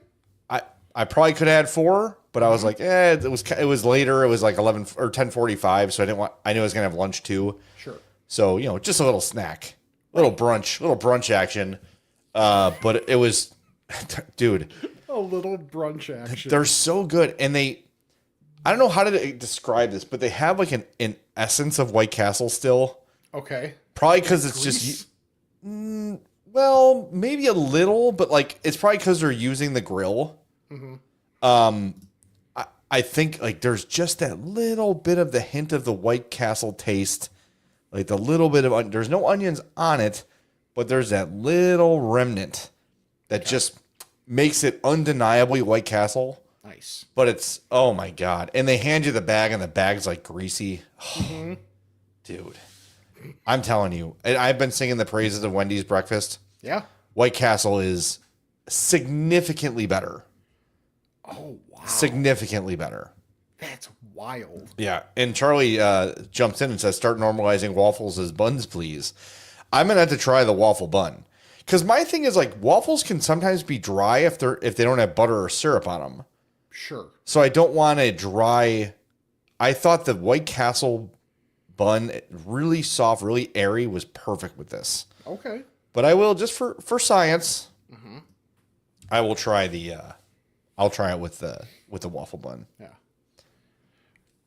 I probably could have had 4, but I was like, it was later. It was like 11 or 10:45, so I knew I was gonna have lunch too. Sure. So just a little snack, little brunch action. But it was, dude. A little brunch action. They're so good, and I don't know how to describe this, but they have like an essence of White Castle still. Okay. Probably because it's just, well, maybe a little, but like it's probably because they're using the grill. I think like there's just that little bit of the hint of the White Castle taste, like the little bit of there's no onions on it, but there's that little remnant that just makes it undeniably White Castle. Nice. But it's, oh my God. And they hand you the bag and the bag's like greasy. Dude, I'm telling you, I've been singing the praises of Wendy's breakfast. Yeah. White Castle is significantly better. Oh, wow. Significantly better. That's wild. Yeah. And Charlie jumps in and says, start normalizing waffles as buns, please. I'm going to have to try the waffle bun. Because my thing is, like, waffles can sometimes be dry if they don't have butter or syrup on them. Sure. So I don't want a dry. I thought the White Castle bun, really soft, really airy, was perfect with this. Okay. But I will, just for science, I will try I'll try it with the waffle bun. Yeah.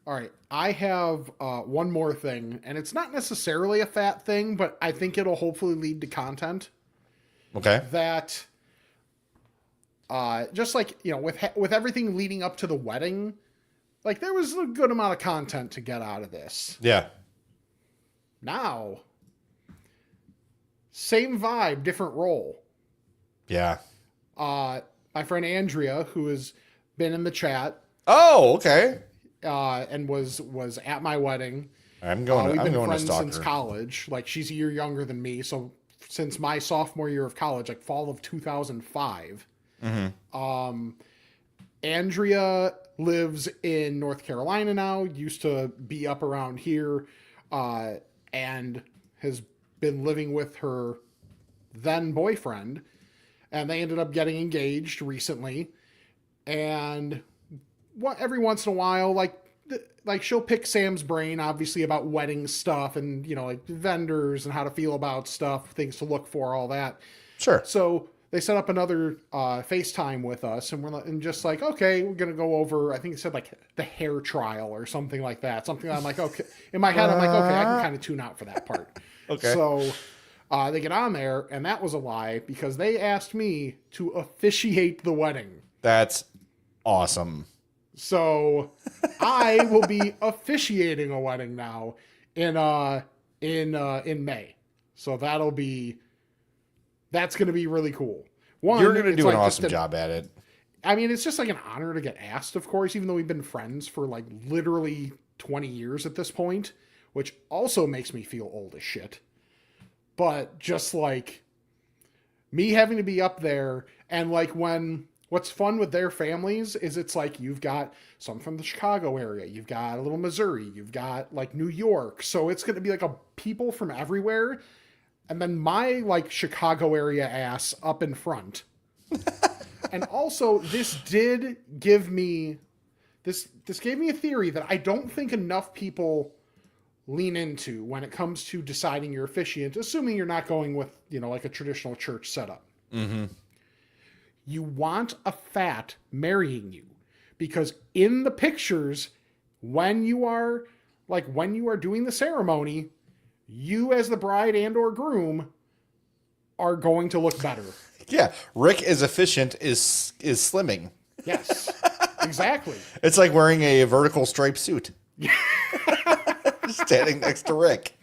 All right. I have one more thing, and it's not necessarily a fat thing, but I think it'll hopefully lead to content. Okay. That, just like, you know, with everything leading up to the wedding, like there was a good amount of content to get out of this. Yeah. Now, same vibe, different role. Yeah. My friend Andrea, who has been in the chat, Oh, okay. and was at my wedding. I'm going. We've I'm been going to friends stalk since her. college. Like, she's a year younger than me, so since my sophomore year of college, like fall of 2005. Andrea lives in North Carolina now. Used to be up around here, and has been living with her then boyfriend, and they ended up getting engaged recently. And every once in a while, like she'll pick Sam's brain, obviously, about wedding stuff and, you know, like vendors and how to feel about stuff, things to look for, all that. Sure. So they set up another FaceTime with us, and we're just like, okay, we're gonna go over. I think it said like the hair trial or something like that. Something I'm like, okay. In my head, I'm like, okay, I can kind of tune out for that part. Okay. So they get on there, and that was a lie because they asked me to officiate the wedding. That's awesome. So I will be officiating a wedding now in May. So that's going to be really cool. One, You're going to it's do an like awesome job at it. I mean, it's just like an honor to get asked, of course, even though we've been friends for like literally 20 years at this point, which also makes me feel old as shit. But just like me having to be up there, and like what's fun with their families is it's like you've got some from the Chicago area, you've got a little Missouri, you've got like New York. So it's going to be like a people from everywhere. And then my like Chicago area ass up in front. And also this did give me, this gave me a theory that I don't think enough people lean into when it comes to deciding your officiant, assuming you're not going with, you know, like a traditional church setup. Mm-hmm. You want a fat marrying you, because in the pictures, when you are doing the ceremony, you as the bride and or groom are going to look better. Yeah, Rick is efficient is slimming. Yes, exactly. It's like wearing a vertical striped suit. Standing next to Rick.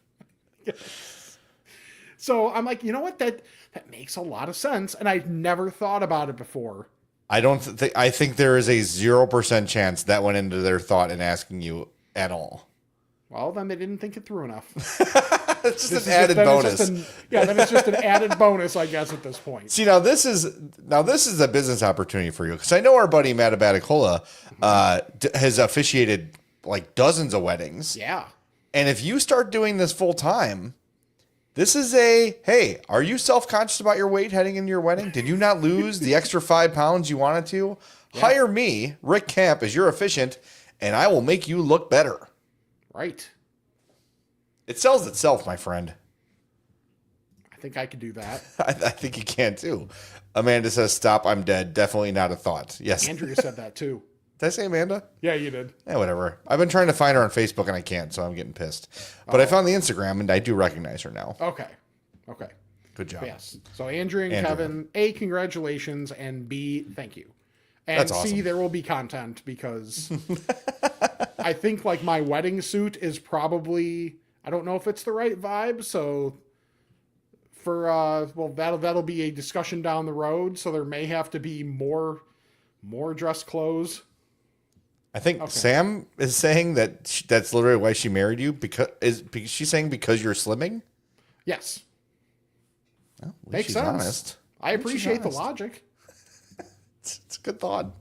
So I'm like, you know what? That makes a lot of sense, and I've never thought about it before. I don't think. I think there is a 0% chance that went into their thought in asking you at all. Well, then they didn't think it through enough. It's just an added bonus. Then it's just an added bonus, I guess, at this point. See, now this is a business opportunity for you, because I know our buddy Matt Abaticola has officiated like dozens of weddings. Yeah. And if you start doing this full time, this is hey, are you self-conscious about your weight heading into your wedding? Did you not lose the extra 5 pounds you wanted to? Yeah. Hire me, Rick Camp, as your officiant, and I will make you look better. Right. It sells itself, my friend. I think I could do that. I think you can too. Amanda says, stop, I'm dead. Definitely not a thought. Yes. Andrea said that too. Did I say Amanda? Yeah, you did. Yeah, whatever. I've been trying to find her on Facebook and I can't, so I'm getting pissed. But I found the Instagram and I do recognize her now. Okay. Good job. Yes. So Andrea and Kevin, A, congratulations, and B, thank you. And That's awesome. C, there will be content, because I think like my wedding suit is probably, I don't know if it's the right vibe, so for that'll be a discussion down the road, so there may have to be more dress clothes. I think Sam is saying that that's literally why she married you, because she's saying because you're slimming? Yes. Well, Makes sense. honest. I appreciate the logic. It's a good thought.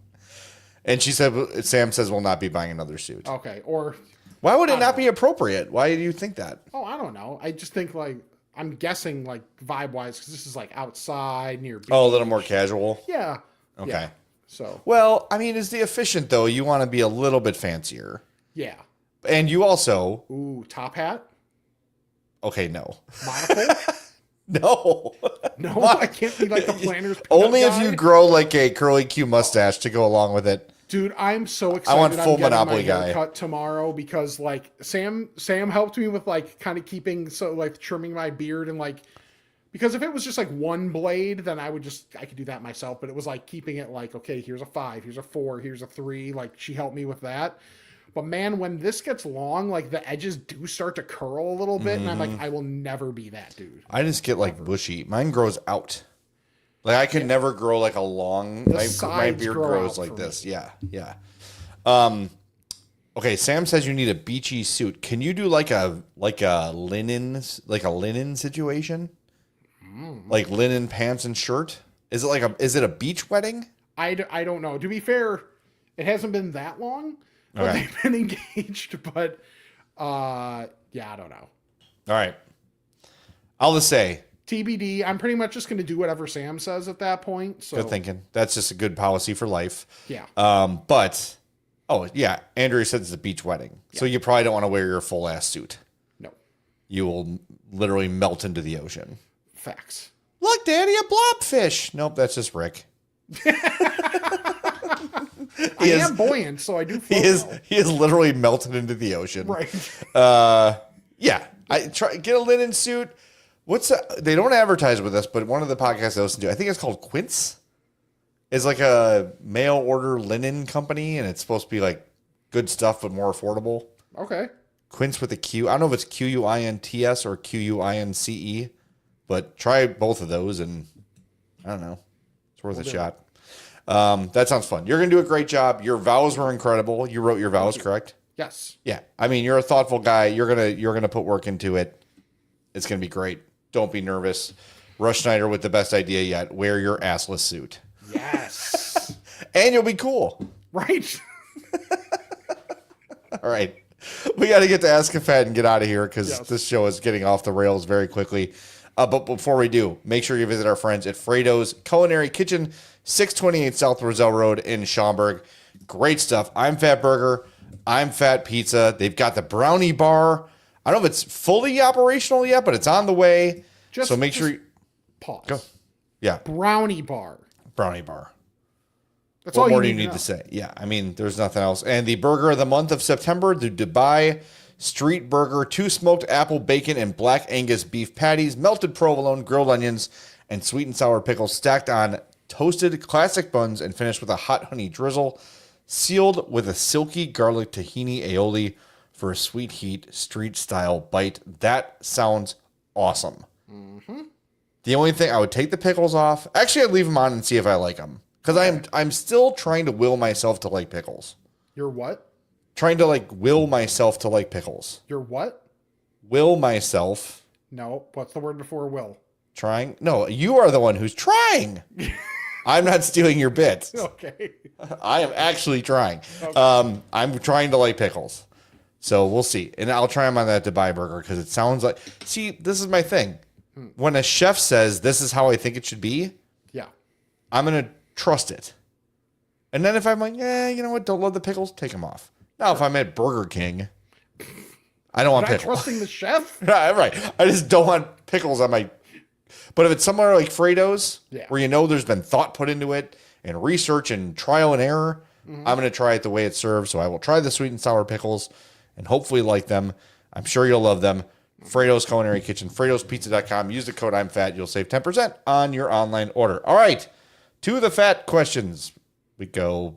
And Sam says we'll not be buying another suit. Okay. Or, Why would it not be appropriate? Why do you think that? I don't know. I just think like, I'm guessing like vibe wise, because this is like outside near beach. Oh, a little more casual? Yeah. Okay. Yeah. So. Well, I mean, as the efficient, though, you want to be a little bit fancier. Yeah. And you also... Ooh, top hat? Okay, no. Monocle? No. No, I can't be like the planner's Only if guy. you grow like a curly Q mustache to go along with it. Dude, I'm so excited. I want full I'm getting Monopoly my guy. haircut tomorrow because like Sam helped me with like kind of keeping trimming my beard and like because if it was just like one blade, then I could do that myself. But it was like keeping it like, okay, here's a 5, here's a 4, here's a 3. Like she helped me with that. But man, when this gets long, like the edges do start to curl a little bit, and I'm like, I will never be that dude. I just get like bushy. Mine grows out. Like I can never grow like a long. My beard grows like this. Yeah, yeah. Okay, Sam says you need a beachy suit. Can you do like a linen situation? Like linen pants and shirt? Is it a beach wedding? I don't know. To be fair, it hasn't been that long. But Okay. they've been engaged, but yeah, I don't know. All right. I'll just say TBD. I'm pretty much just going to do whatever Sam says at that point. So good thinking. That's just a good policy for life. Yeah. But Andrea said it's a beach wedding, so you probably don't want to wear your full ass suit. No. You will literally melt into the ocean. Facts. Look, Daddy, a blobfish. Nope, that's just Rick. I am buoyant, so I do float well. He is literally melted into the ocean. Right. Yeah. Get a linen suit. They don't advertise with us, but one of the podcasts I listen to, I think it's called Quince. It's like a mail order linen company, and it's supposed to be like good stuff but more affordable. Okay. Quince with a Q. I don't know if it's Quints or Quince, but try both of those, and I don't know. It's worth a shot. That sounds fun. You're going to do a great job. Your vows were incredible. You wrote your vows, correct? Yes. Yeah. I mean, you're a thoughtful guy. You're going to put work into it. It's going to be great. Don't be nervous. Rush Schneider with the best idea yet. Wear your assless suit. Yes. And you'll be cool. Right. All right. We got to get to Ask a Fat and get out of here because this show is getting off the rails very quickly. But before we do, make sure you visit our friends at Fredo's Culinary Kitchen, 628 South Roselle Road in Schaumburg. Great stuff. I'm Fat Burger. I'm Fat Pizza. They've got the brownie bar. I don't know if it's fully operational yet, but it's on the way. So make sure you pause. Go. Yeah. Brownie bar. Brownie bar. That's What all more do you you need know. to say? Yeah, I mean, there's nothing else. And the burger of the month of September, the Dubai Street Burger, 2 smoked apple bacon and black Angus beef patties, melted provolone, grilled onions, and sweet and sour pickles stacked on toasted classic buns and finished with a hot honey drizzle, sealed with a silky garlic tahini aioli for a sweet heat street style bite. That sounds awesome. Mm-hmm. The only thing, I would take the pickles off. Actually, I'd leave them on and see if I like them. Because I'm still trying to will myself to like pickles. You're what? Trying to will myself to like pickles. You're what? Will myself. No. What's the word before will? Trying? No, you are the one who's trying. I'm not stealing your bit. Okay. I am actually trying. Okay. I'm trying to like pickles. So we'll see. And I'll try them on that Dubai burger because it sounds like... See, this is my thing. When a chef says, this is how I think it should be, yeah, I'm going to trust it. And then if I'm like, you know what, don't love the pickles, take them off. Now, if I'm at Burger King, I don't want Not pickles. trusting the chef? Right. I just don't want pickles on my... But if it's somewhere like Fredo's, where you know there's been thought put into it, and research and trial and error, I'm going to try it the way it's served. So I will try the sweet and sour pickles, and hopefully like them. I'm sure you'll love them. Fredo's Culinary Kitchen, Fredo'sPizza.com. Use the code I'm Fat. You'll save 10% on your online order. All right. To the fat questions. We go,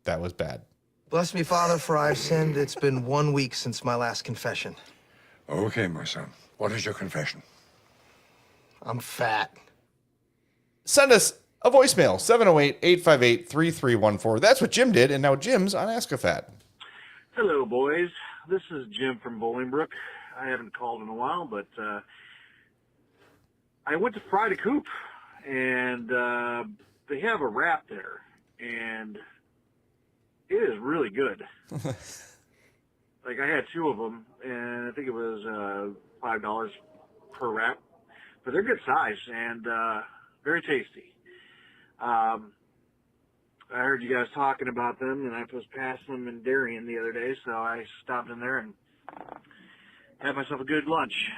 that was bad. Bless me, Father, for I've sinned. It's been 1 week since my last confession. Okay, my son. What is your confession? I'm fat. Send us a voicemail, 708-858-3314. That's what Jim did, and now Jim's on Ask a Fat. Hello, boys. This is Jim from Bolingbrook. I haven't called in a while, but I went to Fredo Coop, and they have a wrap there. And It is really good. Like, I had 2 of them, and I think it was $5 per wrap. But they're good size and very tasty. I heard you guys talking about them, and I was passing them in Darien the other day, so I stopped in there and had myself a good lunch.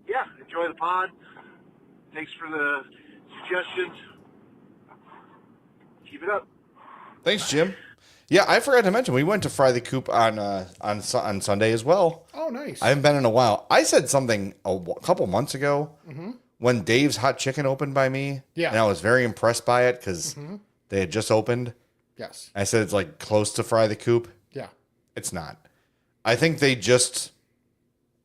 Yeah, enjoy the pod. Thanks for the suggestions. Keep it up. Thanks, Jim. Yeah, I forgot to mention we went to Fry the Coop on Sunday as well. Oh, nice. I haven't been in a while. I said something a couple months ago when Dave's Hot Chicken opened by me. Yeah. And I was very impressed by it because they had just opened. Yes. I said it's like close to Fry the Coop. Yeah. It's not. I think they just...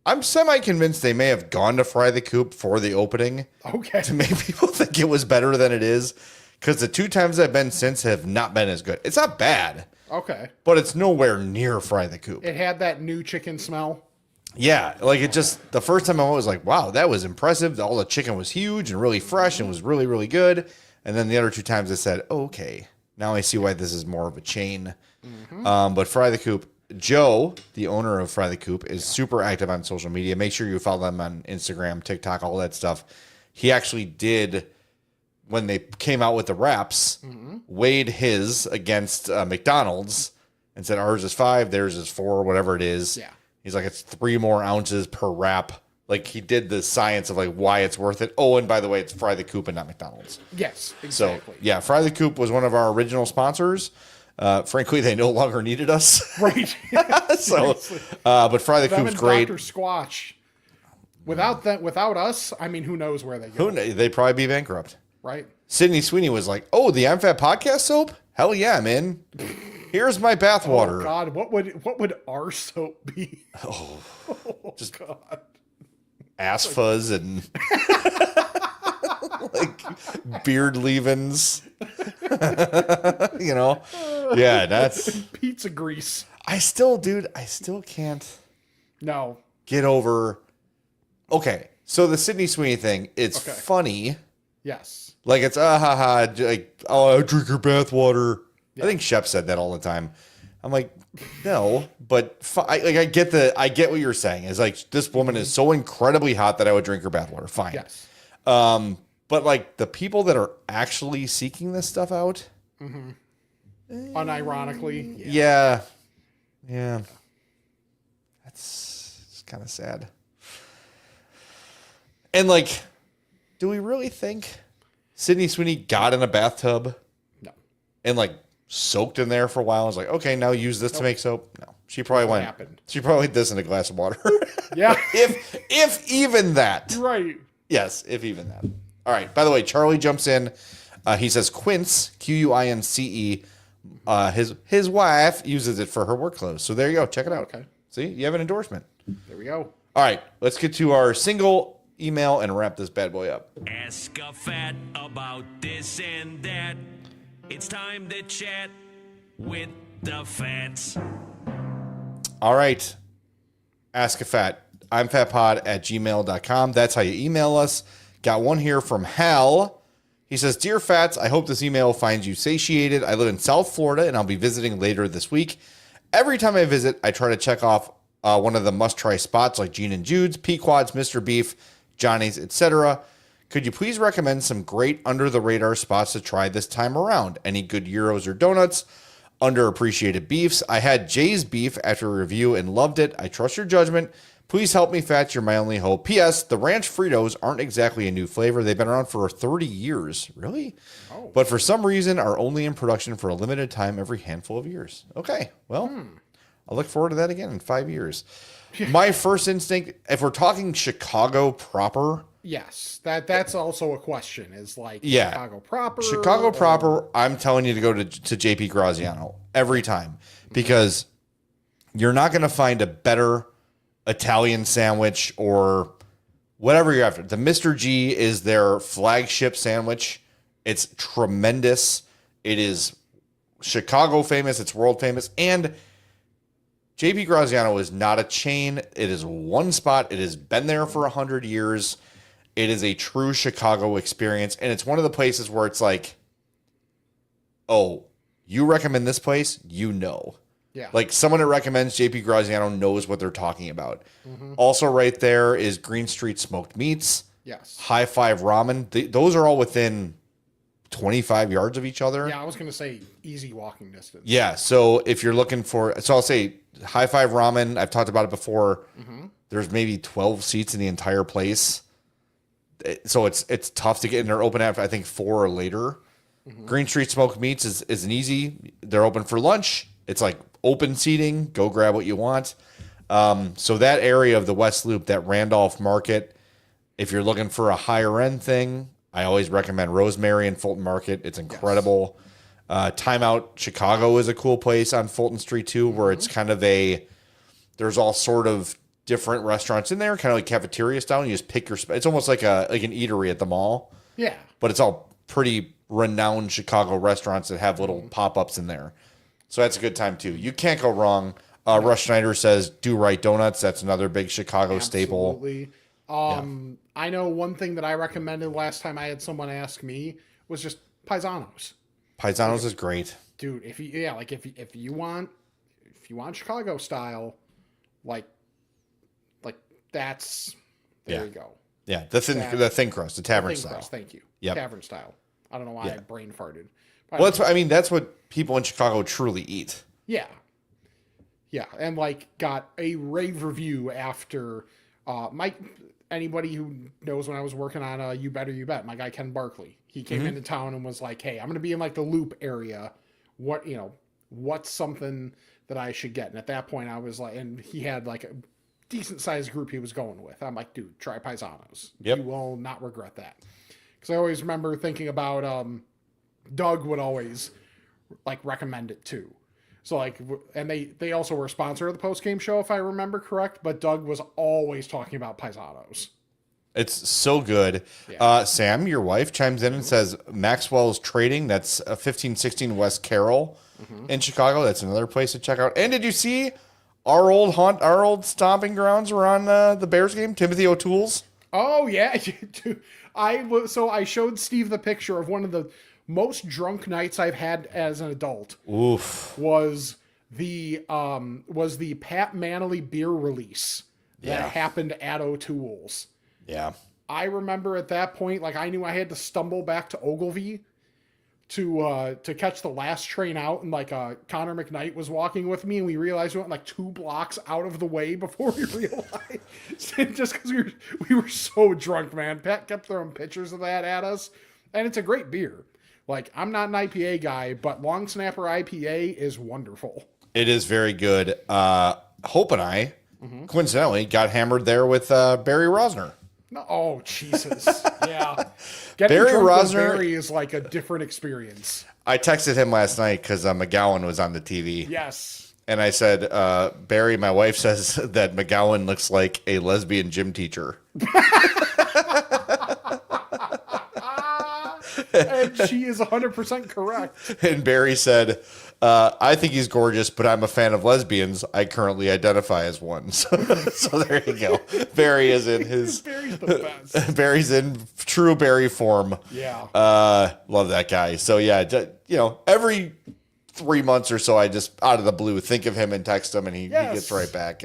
I'm semi-convinced they may have gone to Fry the Coop for the opening Okay. to make people think it was better than it is. Because the 2 times I've been since have not been as good. It's not bad, Okay. but it's nowhere near Fry the Coop. It had that new chicken smell. Yeah, like it just, the first time I went was like, wow, that was impressive. All the chicken was huge and really fresh and was really, really good. And then the other 2 times I said, oh, okay, now I see why this is more of a chain. But Fry the Coop, Joe, the owner of Fry the Coop, is super active on social media. Make sure you follow them on Instagram, TikTok, all that stuff. He actually did, when they came out with the wraps, weighed his against McDonald's and said ours is 5, theirs is 4, whatever it is. Yeah. He's like, it's 3 more ounces per wrap. Like he did the science of like why it's worth it. Oh, and by the way, it's Fry the Coop and not McDonald's. Yes, So exactly. yeah, Fry the Coop was one of our original sponsors. Frankly, they no longer needed us. Right. So, but Fry the Them Coop's and great. Dr. Squatch. Without us, I mean, who knows where they go, They'd probably be bankrupt. right? Sydney Sweeney was like, "Oh, the I'm Fat podcast soap? Hell yeah, man! Here's my bathwater." Oh God, what would our soap be? Just God. ass fuzz and like beard leave-ins. You know, yeah, that's. Pizza grease. I still can't No. get over. Okay, so the Sydney Sweeney thing, it's Okay. funny. Yes. Like it's like, oh, I drink your bathwater. I think Shep said that all the time. I'm like, no, but I get what you're saying. It's like this woman is so incredibly hot that I would drink her bathwater. Fine. Yes. But like the people that are actually seeking this stuff out, Unironically. yeah. That's kind of sad. And like, do we really think Sydney Sweeney got in a bathtub? No. And like soaked in there for a while? I was like, okay, now use this to make soap. No, she probably What went. happened. She probably did this in a glass of water. Yeah. if even that. You're right. Yes, if even that. All right. By the way, Charlie jumps in. He says Quince, Quince. His wife uses it for her work clothes. So there you go. Check it out. Okay. See, you have an endorsement. There we go. All right, let's get to our single email and wrap this bad boy up. Ask a fat about this and that. It's time to chat with the fats. All right. Ask a fat. I'm fatpod@gmail.com. That's how you email us. Got one here from Hal. He says, Dear Fats, I hope this email finds you satiated. I live in South Florida and I'll be visiting later this week. Every time I visit, I try to check off one of the must-try spots like Gene and Jude's, Pequod's, Mr. Beef, Johnny's, etc. Could you please recommend some great under-the-radar spots to try this time around? Any good gyros or donuts? Underappreciated beefs? I had Jay's beef after a review and loved it. I trust your judgment. Please help me, Fats. You're my only hope. P.S. The ranch Fritos aren't exactly a new flavor. They've been around for 30 years. Really? Oh. But for some reason are only in production for a limited time every handful of years. Okay. Well, I'll look forward to that again in 5 years. My first instinct, if we're talking Chicago proper. Yes. That's also a question. Is like Chicago proper. Chicago proper, I'm telling you to go to JP Graziano every time. Because you're not going to find a better Italian sandwich or whatever you're after. The Mr. G is their flagship sandwich. It's tremendous. It is Chicago famous. It's world famous. And JP Graziano is not a chain. It is one spot. It has been there for 100 years. It is a true Chicago experience. And it's one of the places where it's like, oh, you recommend this place, you know. Yeah. Like someone that recommends JP Graziano knows what they're talking about. Also right there is Green Street Smoked Meats. Yes. High Five Ramen. Those are all within 25 yards of each other. Yeah, I was going to say easy walking distance. Yeah. So if you're looking for, so I'll say High Five Ramen. I've talked about it before. There's maybe 12 seats in the entire place. So it's tough to get in. They're open at, I think, 4 or later. Green Street Smoked Meats is an easy. They're open for lunch. It's like open seating. Go grab what you want. So that area of the West Loop, that Randolph Market, if you're looking for a higher end thing, I always recommend Rosemary and Fulton Market. It's incredible. Time Out Chicago is a cool place on Fulton Street too, where it's kind of there's all sort of different restaurants in there, kind of like cafeteria style. You just pick your spot. It's almost like an eatery at the mall. Yeah. But it's all pretty renowned Chicago restaurants that have little pop-ups in there. So that's a good time too. You can't go wrong. Rush Schneider says Do Right Donuts. That's another big Chicago staple. Absolutely. I know one thing that I recommended last time I had someone ask me was just Paisanos. Paisanos is great. Dude, if you want Chicago style, like that's there you go. Yeah, the thin crust, the tavern style. Crust, thank you. Yep. Tavern style. I don't know why I brain farted. Well, that's what people in Chicago truly eat. Yeah. Yeah, and like got a rave review after anybody who knows when I was working on You Better You Bet, my guy Ken Barkley. He came into town and was like, "Hey, I'm going to be in like the Loop area. What's something that I should get?" And at that point I was like, and he had like a decent sized group he was going with. I'm like, "Dude, try Paisanos. Yep. You will not regret that." Cuz I always remember thinking about Doug would always like recommend it too. So like, and they also were a sponsor of the post game show, if I remember correct. But Doug was always talking about Paisanos. It's so good. Yeah. Sam, your wife, chimes in and says Maxwell's Trading. That's 1516 West Carroll in Chicago. That's another place to check out. And did you see our old stomping grounds were on the Bears game? Timothy O'Toole's. Oh yeah, dude. I showed Steve the picture of one of the most drunk nights I've had as an adult. Oof. Was the Pat Manley beer release that happened at O'Toole's. Yeah. I remember at that point, like I knew I had to stumble back to Ogilvy to catch the last train out, and like Connor McKnight was walking with me, and we realized we went like 2 blocks out of the way before we realized, just because we were so drunk, man. Pat kept throwing pictures of that at us, and it's a great beer. Like, I'm not an IPA guy, but Long Snapper IPA is wonderful. It is very good. Hope and I, coincidentally, got hammered there with Barry Rosner. No, oh, Jesus. Yeah. Getting Barry drunk with Rosner Barry is like a different experience. I texted him last night because McGowan was on the TV. Yes. And I said, Barry, my wife says that McGowan looks like a lesbian gym teacher. And she is 100% correct. And Barry said, I think he's gorgeous, but I'm a fan of lesbians. I currently identify as one. So there you go. Barry is in his... Barry's the best. Barry's in true Barry form. Yeah. Love that guy. So yeah, every 3 months or so, I just, out of the blue, think of him and text him, and he gets right back.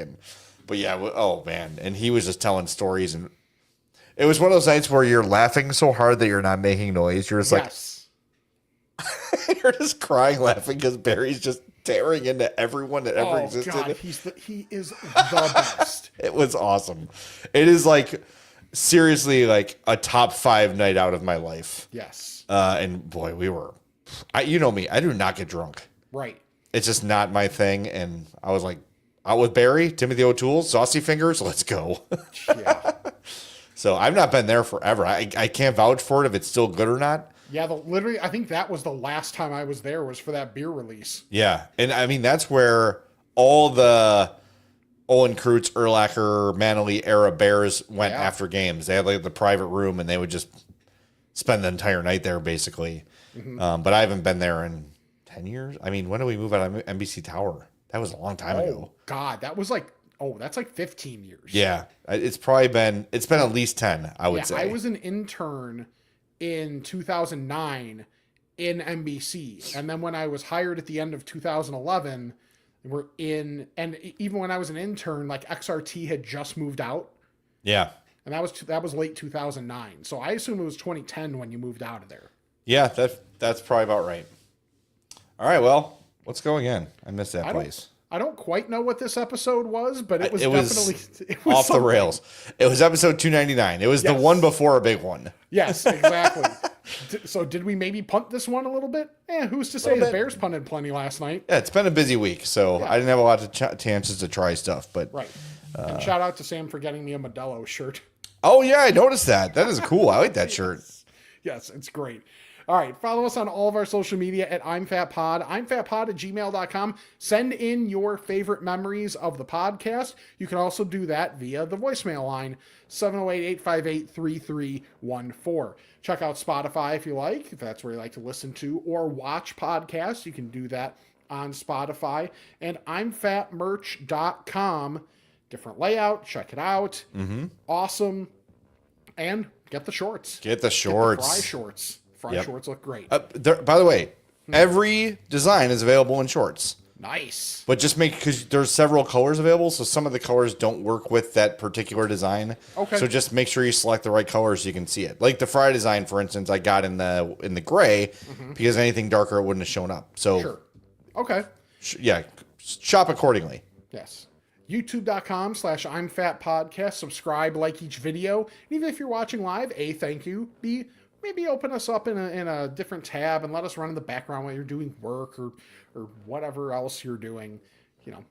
But yeah, oh man. And he was just telling stories, and it was one of those nights where you're laughing so hard that you're not making noise. You're just like, you're just crying, laughing because Barry's just tearing into everyone that ever existed. God, he is the best. It was awesome. It is like seriously like a top 5 night out of my life. Yes. And boy, you know me, I do not get drunk. Right. It's just not my thing. And I was like, out with Barry, Timothy O'Toole, Saucy Fingers, let's go. Yeah. So I've not been there forever. I can't vouch for it if it's still good or not. Yeah, literally, I think that was the last time I was there was for that beer release. Yeah. And I mean, that's where all the Owen Kreutz, Urlacher, Manley era Bears went after games. They had like the private room, and they would just spend the entire night there basically. But I haven't been there in 10 years. I mean, when did we move out of NBC Tower? That was a long time ago. God, that was like, that's like 15 years. Yeah. It's been at least 10, I would say. I was an intern in 2009, in NBC. And then when I was hired at the end of 2011, and even when I was an intern, like XRT had just moved out. Yeah. And that was late 2009. So I assume it was 2010 when you moved out of there. Yeah, that's probably about right. All right, well, let's go again. I missed that place. I don't quite know what this episode was, but it was off the rails. It was episode 299. It was the one before a big one. Yes, exactly. So did we maybe punt this one a little bit? Who's to say? The Bears punted plenty last night. Yeah, it's been a busy week, so I didn't have a lot of chances to try stuff. But right. And shout out to Sam for getting me a Modelo shirt. Oh, yeah, I noticed that. That is cool. I like that shirt. Yes, it's great. All right, follow us on all of our social media at I'mFatPod, I'mFatPod@gmail.com. Send in your favorite memories of the podcast. You can also do that via the voicemail line, 708-858-3314. Check out Spotify if you like, if that's where you like to listen to or watch podcasts. You can do that on Spotify. And I'mFatMerch.com. Different layout. Check it out. Mm-hmm. Awesome. And get the shorts. Get the shorts. Get the Fry shorts. Fry shorts look great. By the way, every design is available in shorts. Nice. But just because there's several colors available, so some of the colors don't work with that particular design. Okay. So just make sure you select the right colors so you can see it. Like the Fry design, for instance, I got in the gray because anything darker wouldn't have shown up. So sure. Okay. Yeah, shop accordingly. Yes. YouTube.com/I'mFatPodcast. Subscribe, like each video. And even if you're watching live, A, thank you. B, maybe open us up in a different tab and let us run in the background while you're doing work or whatever else you're doing. You know,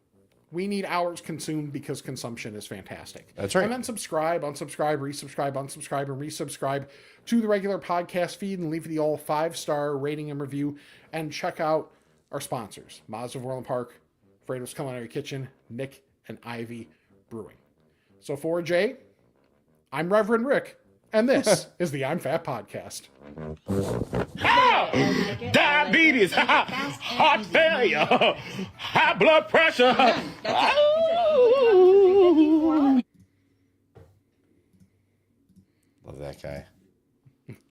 we need hours consumed because consumption is fantastic. That's right. And then subscribe, unsubscribe, resubscribe, unsubscribe, and resubscribe to the regular podcast feed and leave the old 5-star rating and review. And check out our sponsors, Mazda of Orland Park, Fredo's Culinary Kitchen, Nick and Ivy Brewing. So for Jay, I'm Reverend Rick, and this is the I'm Fat Podcast. Diabetes, heart failure, high blood pressure. Love that guy.